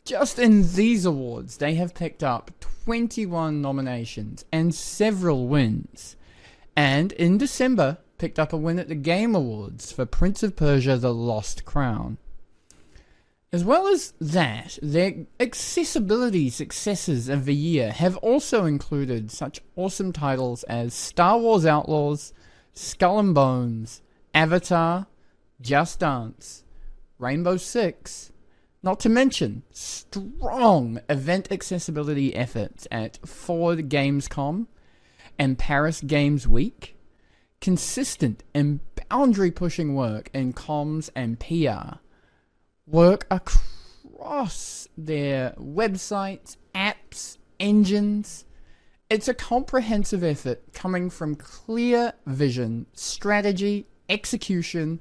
Just in these awards, they have picked up 21 nominations and several wins. And in December, picked up a win at the Game Awards for Prince of Persia: The Lost Crown. As well as that, their accessibility successes of the year have also included such awesome titles as Star Wars Outlaws, Skull and Bones, Avatar, Just Dance, Rainbow Six, not to mention strong event accessibility efforts at Ford Gamescom and Paris Games Week, consistent and boundary-pushing work in comms and PR, work across their websites, apps, engines. It's a comprehensive effort coming from clear vision, strategy, execution,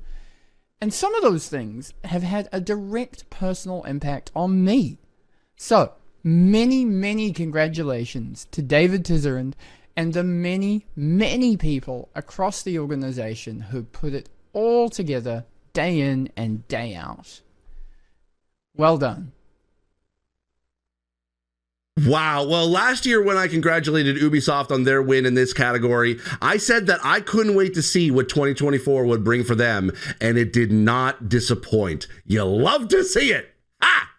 and some of those things have had a direct personal impact on me. So, many congratulations to David Tizarand and the many people across the organization who put it all together day in and day out. Well done. Wow. Well, last year when I congratulated Ubisoft on their win in this category, I said that I couldn't wait to see what 2024 would bring for them, and it did not disappoint. You love to see it. Ah!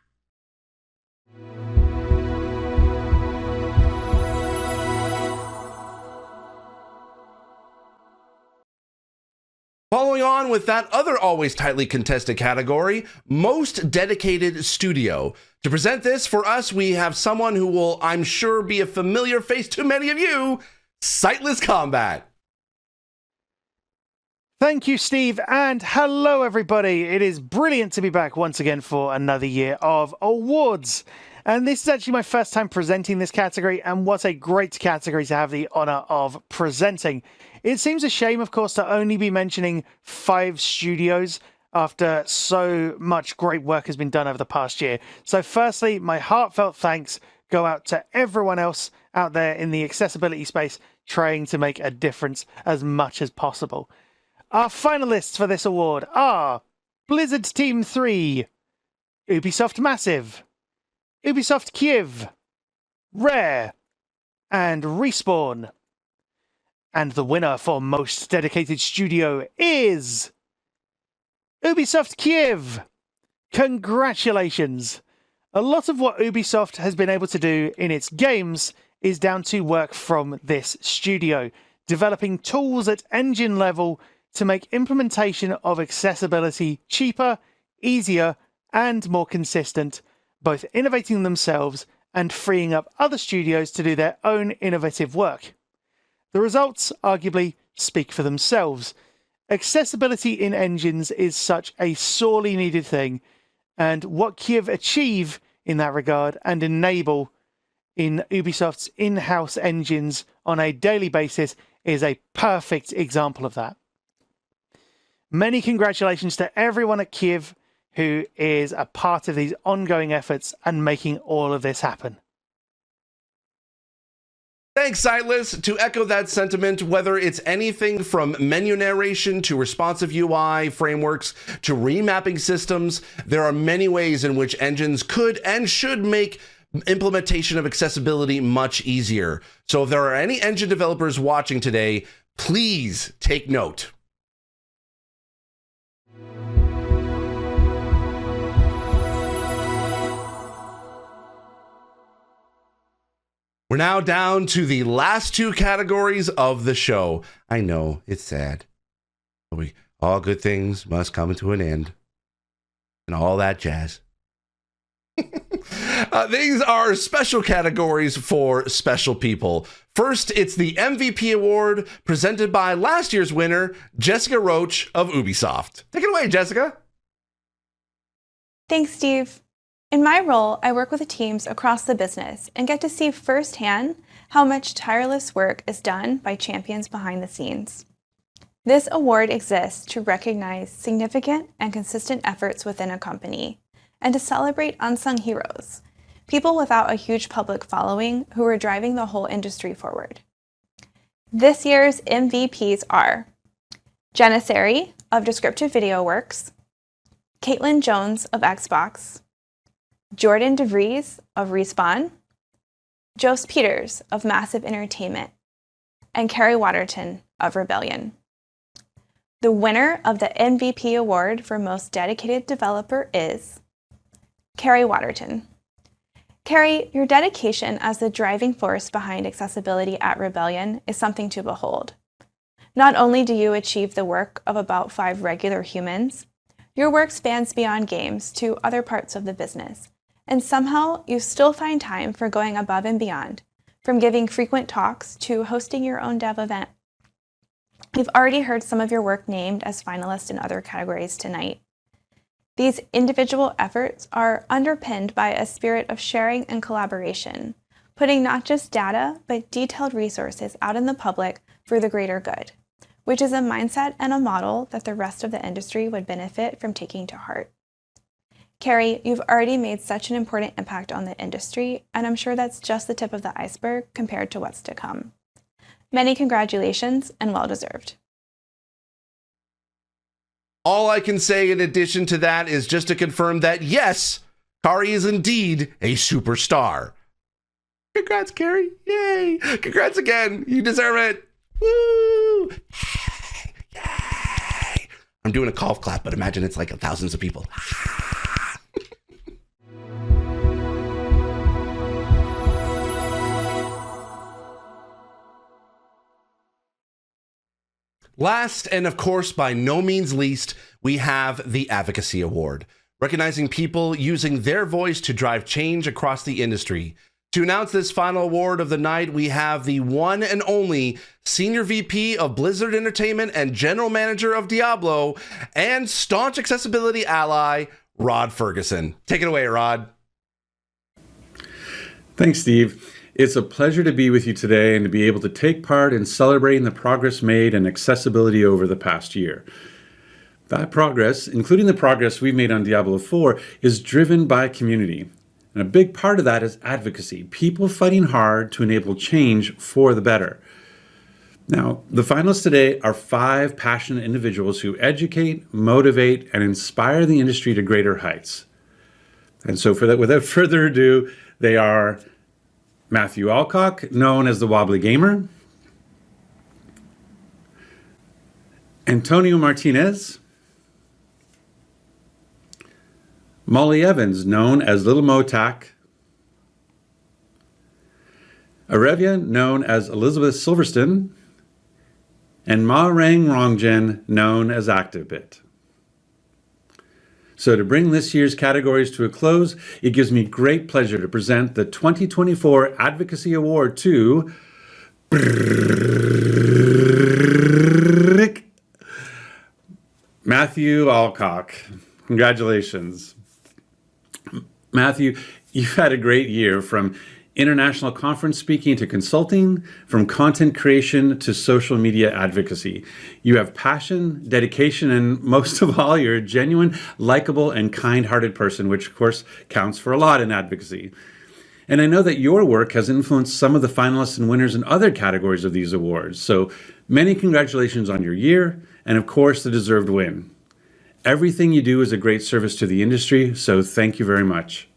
Following on with that other always tightly contested category, Most Dedicated Studio. To present this for us, we have someone who will, I'm sure, be a familiar face to many of you, Sightless Combat. Thank you, Steve, and hello, everybody. It is brilliant to be back once again for another year of awards. And this is actually my first time presenting this category, and what a great category to have the honor of presenting. It seems a shame, of course, to only be mentioning 5 studios after so much great work has been done over the past year. So firstly, my heartfelt thanks go out to everyone else out there in the accessibility space trying to make a difference as much as possible. Our finalists for this award are Blizzard Team 3, Ubisoft Massive, Ubisoft Kyiv, Rare, and Respawn. And the winner for Most Dedicated Studio is Ubisoft Kyiv. Congratulations! A lot of what Ubisoft has been able to do in its games is down to work from this studio, developing tools at engine level to make implementation of accessibility cheaper, easier, and more consistent, both innovating themselves and freeing up other studios to do their own innovative work. The results, arguably, speak for themselves. Accessibility in engines is such a sorely needed thing, and what Kyiv achieve in that regard and enable in Ubisoft's in-house engines on a daily basis is a perfect example of that. Many congratulations to everyone at Kyiv who is a part of these ongoing efforts and making all of this happen. Thanks, Sightless. To echo that sentiment, whether it's anything from menu narration to responsive UI frameworks to remapping systems, there are many ways in which engines could and should make implementation of accessibility much easier. So if there are any engine developers watching today, please take note. We're now down to the last two categories of the show. I know, it's sad. But all good things must come to an end. And all that jazz. These are special categories for special people. First, it's the MVP award presented by last year's winner, Jessica Roach of Ubisoft. Take it away, Jessica. Thanks, Steve. In my role, I work with teams across the business and get to see firsthand how much tireless work is done by champions behind the scenes. This award exists to recognize significant and consistent efforts within a company and to celebrate unsung heroes, people without a huge public following who are driving the whole industry forward. This year's MVPs are Janissary of Descriptive Video Works, Caitlin Jones of Xbox, Jordan DeVries of Respawn, Jose Peters of Massive Entertainment, and Carrie Waterton of Rebellion. The winner of the MVP award for Most Dedicated Developer is Carrie Waterton. Carrie, your dedication as the driving force behind accessibility at Rebellion is something to behold. Not only do you achieve the work of about 5 regular humans, your work spans beyond games to other parts of the business, and somehow you still find time for going above and beyond, from giving frequent talks to hosting your own dev event. We've already heard some of your work named as finalists in other categories tonight. These individual efforts are underpinned by a spirit of sharing and collaboration, putting not just data, but detailed resources out in the public for the greater good, which is a mindset and a model that the rest of the industry would benefit from taking to heart. Carrie, you've already made such an important impact on the industry, and I'm sure that's just the tip of the iceberg compared to what's to come. Many congratulations, and well deserved. All I can say in addition to that is just to confirm that, yes, Kari is indeed a superstar. Congrats, Carrie. Yay. Congrats again. You deserve it. Woo. Yay. I'm doing a golf clap, but imagine it's like thousands of people. Last, and of course, by no means least, we have the Advocacy Award, recognizing people using their voice to drive change across the industry. To announce this final award of the night, we have the one and only Senior VP of Blizzard Entertainment and General Manager of Diablo, and staunch accessibility ally, Rod Ferguson. Take it away, Rod. Thanks, Steve. It's a pleasure to be with you today and to be able to take part in celebrating the progress made in accessibility over the past year. That progress, including the progress we've made on Diablo 4, is driven by community. And a big part of that is advocacy, people fighting hard to enable change for the better. Now, the finalists today are 5 passionate individuals who educate, motivate, and inspire the industry to greater heights. And so for that, without further ado, they are Matthew Alcock, known as the Wobbly Gamer, Antonio Martinez, Molly Evans, known as Little Motac, Arevia, known as Elizabeth Silverstone, and Ma Rang Rongjen, known as ActiveBit. So to bring this year's categories to a close, it gives me great pleasure to present the 2024 Advocacy Award to Matthew Alcock. Congratulations. Matthew, you've had a great year, from international conference speaking to consulting, from content creation to social media advocacy. You have passion, dedication, and most of all, you're a genuine, likable, and kind-hearted person, which of course counts for a lot in advocacy. And I know that your work has influenced some of the finalists and winners in other categories of these awards. So many congratulations on your year, and of course, the deserved win. Everything you do is a great service to the industry, so thank you very much.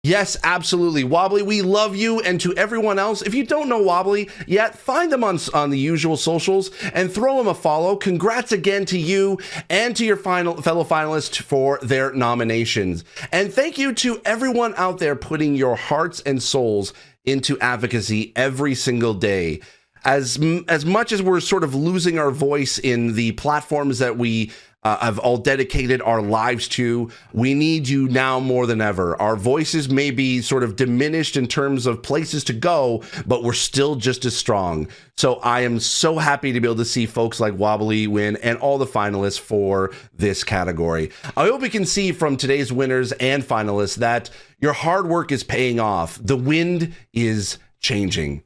Yes, absolutely. Wobbly, we love you. And to everyone else, if you don't know Wobbly yet, find them on the usual socials and throw them a follow. Congrats again to you and to your fellow finalists for their nominations. And thank you to everyone out there putting your hearts and souls into advocacy every single day. As much as we're sort of losing our voice in the platforms that we have all dedicated our lives to, we need you now more than ever. Our voices may be sort of diminished in terms of places to go, but we're still just as strong. So I am so happy to be able to see folks like Wobbly win and all the finalists for this category. I hope we can see from today's winners and finalists that your hard work is paying off. The wind is changing.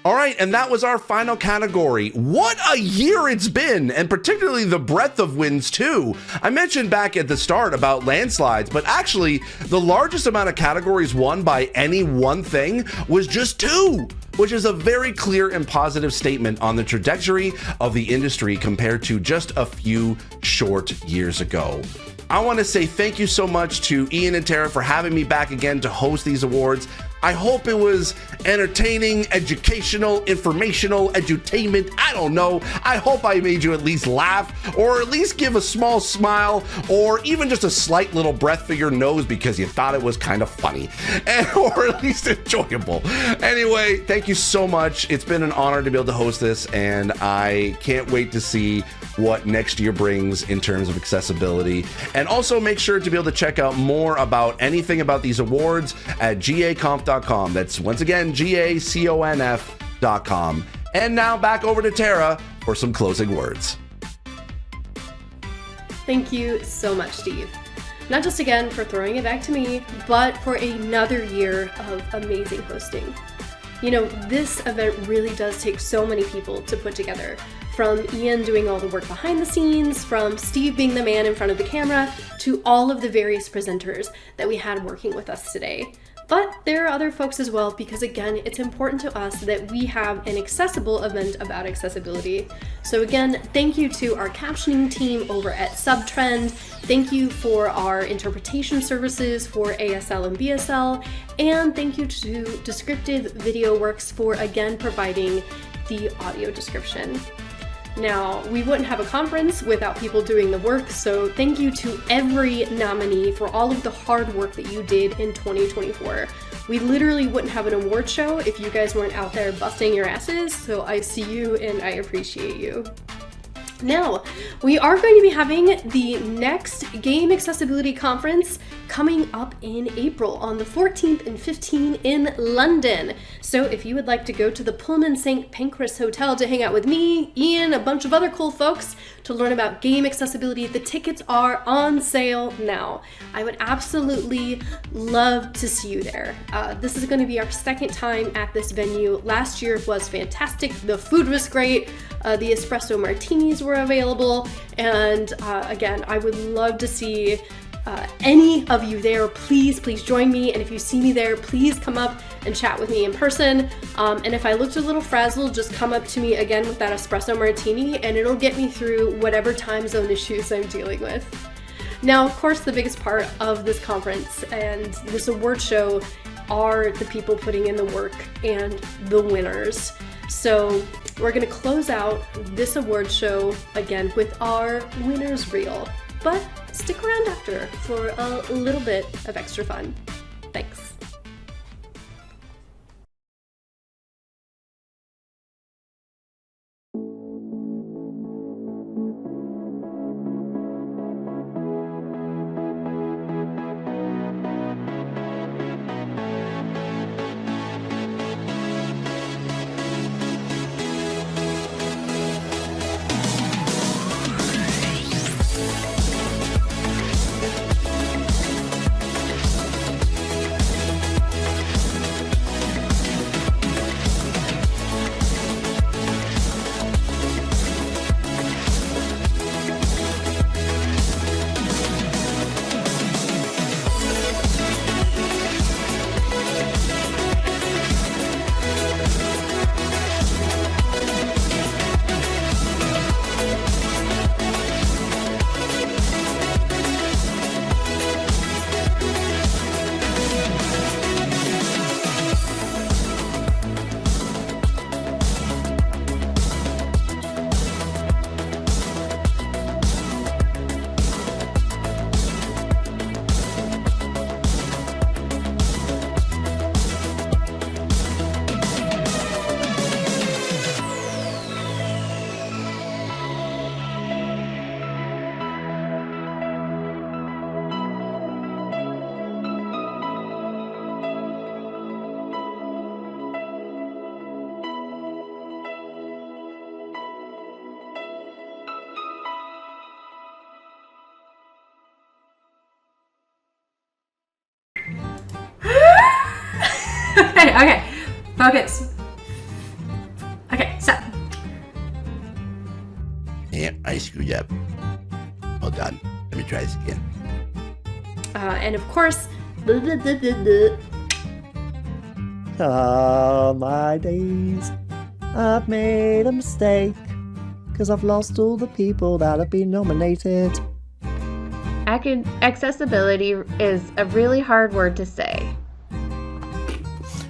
All right, and that was our final category. What a year it's been, and particularly the breadth of wins too. I mentioned back at the start about landslides, but actually the largest amount of categories won by any one thing was just 2, which is a very clear and positive statement on the trajectory of the industry compared to just a few short years ago. I want to say thank you so much to Ian and Tara for having me back again to host these awards. I hope it was entertaining, educational, informational, edutainment. I don't know. I hope I made you at least laugh, or at least give a small smile, or even just a slight little breath through your nose because you thought it was kind of funny, or at least enjoyable. Anyway, thank you so much. It's been an honor to be able to host this, and I can't wait to see what next year brings in terms of accessibility. And also make sure to be able to check out more about anything about these awards at gaconf.com. That's once again gaconf.com. And now back over to Tara for some closing words. Thank you so much, Steve. Not just again for throwing it back to me, but for another year of amazing hosting. You know, this event really does take so many people to put together. From Ian doing all the work behind the scenes, from Steve being the man in front of the camera, to all of the various presenters that we had working with us today. But there are other folks as well, because again, it's important to us that we have an accessible event about accessibility. So again, thank you to our captioning team over at Subtrend. Thank you for our interpretation services for ASL and BSL. And thank you to Descriptive Video Works for again providing the audio description. Now, we wouldn't have a conference without people doing the work, so thank you to every nominee for all of the hard work that you did in 2024. We literally wouldn't have an award show if you guys weren't out there busting your asses, so I see you and I appreciate you. Now, we are going to be having the next Game Accessibility Conference coming up in April on the 14th and 15th in London. So if you would like to go to the Pullman St. Pancras Hotel to hang out with me, Ian, a bunch of other cool folks to learn about game accessibility, the tickets are on sale now. I would absolutely love to see you there. This is going to be our second time at this venue. Last year was fantastic. The food was great. The espresso martinis were available. And again, I would love to see any of you there. Please join me. And if you see me there, please come up and chat with me in person. And if I looked a little frazzled, just come up to me again with that espresso martini and it'll get me through whatever time zone issues I'm dealing with. Now, of course, the biggest part of this conference and this award show are the people putting in the work and the winners. So we're going to close out this award show again with our winner's reel. But stick around after for a little bit of extra fun. Thanks. Focus. Okay, so. Yeah, I screwed up. Hold on. Let me try this again. And of course, blah, blah, blah, blah, blah. Ah, my days. I've made a mistake. Because I've lost all the people that have been nominated. Accessibility is a really hard word to say.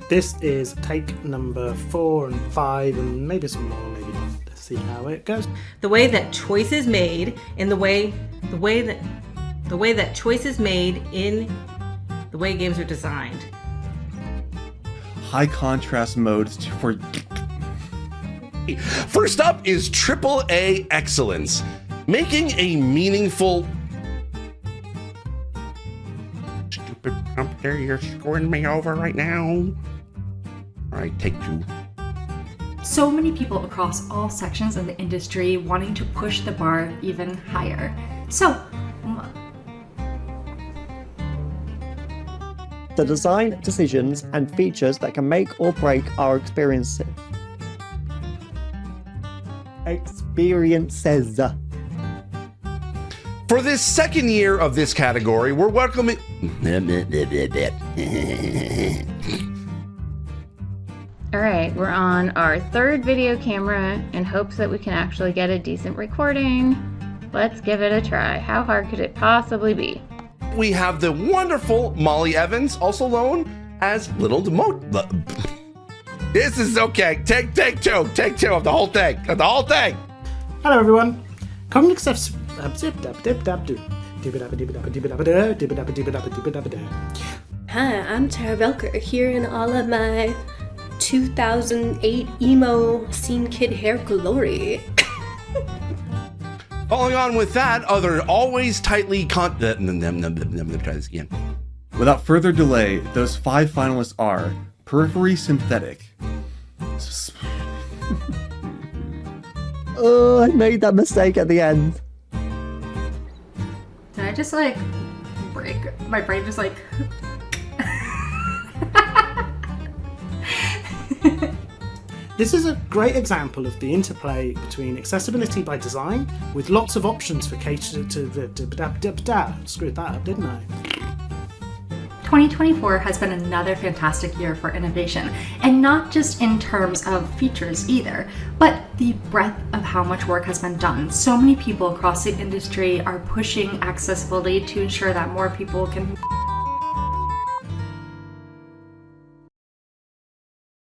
This is take number 4 and 5 and maybe some more, maybe not. Let's see how it goes. The way that choice is made in the way that choice is made in the way games are designed. High contrast modes for... First up is AAA excellence, making a meaningful... Stupid prompter, you're screwing me over right now. All right, take 2. So many people across all sections of the industry wanting to push the bar even higher. So, The design decisions and features that can make or break our experiences. For this second year of this category, we're welcoming... Alright, we're on our 3rd video camera in hopes that we can actually get a decent recording. Let's give it a try. How hard could it possibly be? We have the wonderful Molly Evans, also known as Little Demo... This is okay. Take 2 of the whole thing. Hello everyone. Hi, I'm Tara Belker here in all of my 2008 emo scene kid hair glory. Following on with that, other always tightly try this again. Without further delay, those 5 finalists are Periphery Synthetic. Oh, I made that mistake at the end. did I just like break? My brain just like. This is a great example of the interplay between accessibility by design with lots of options for cater to the... Screwed that up, didn't I? 2024 has been another fantastic year for innovation, and not just in terms of features either, but the breadth of how much work has been done. So many people across the industry are pushing accessibility to ensure that more people can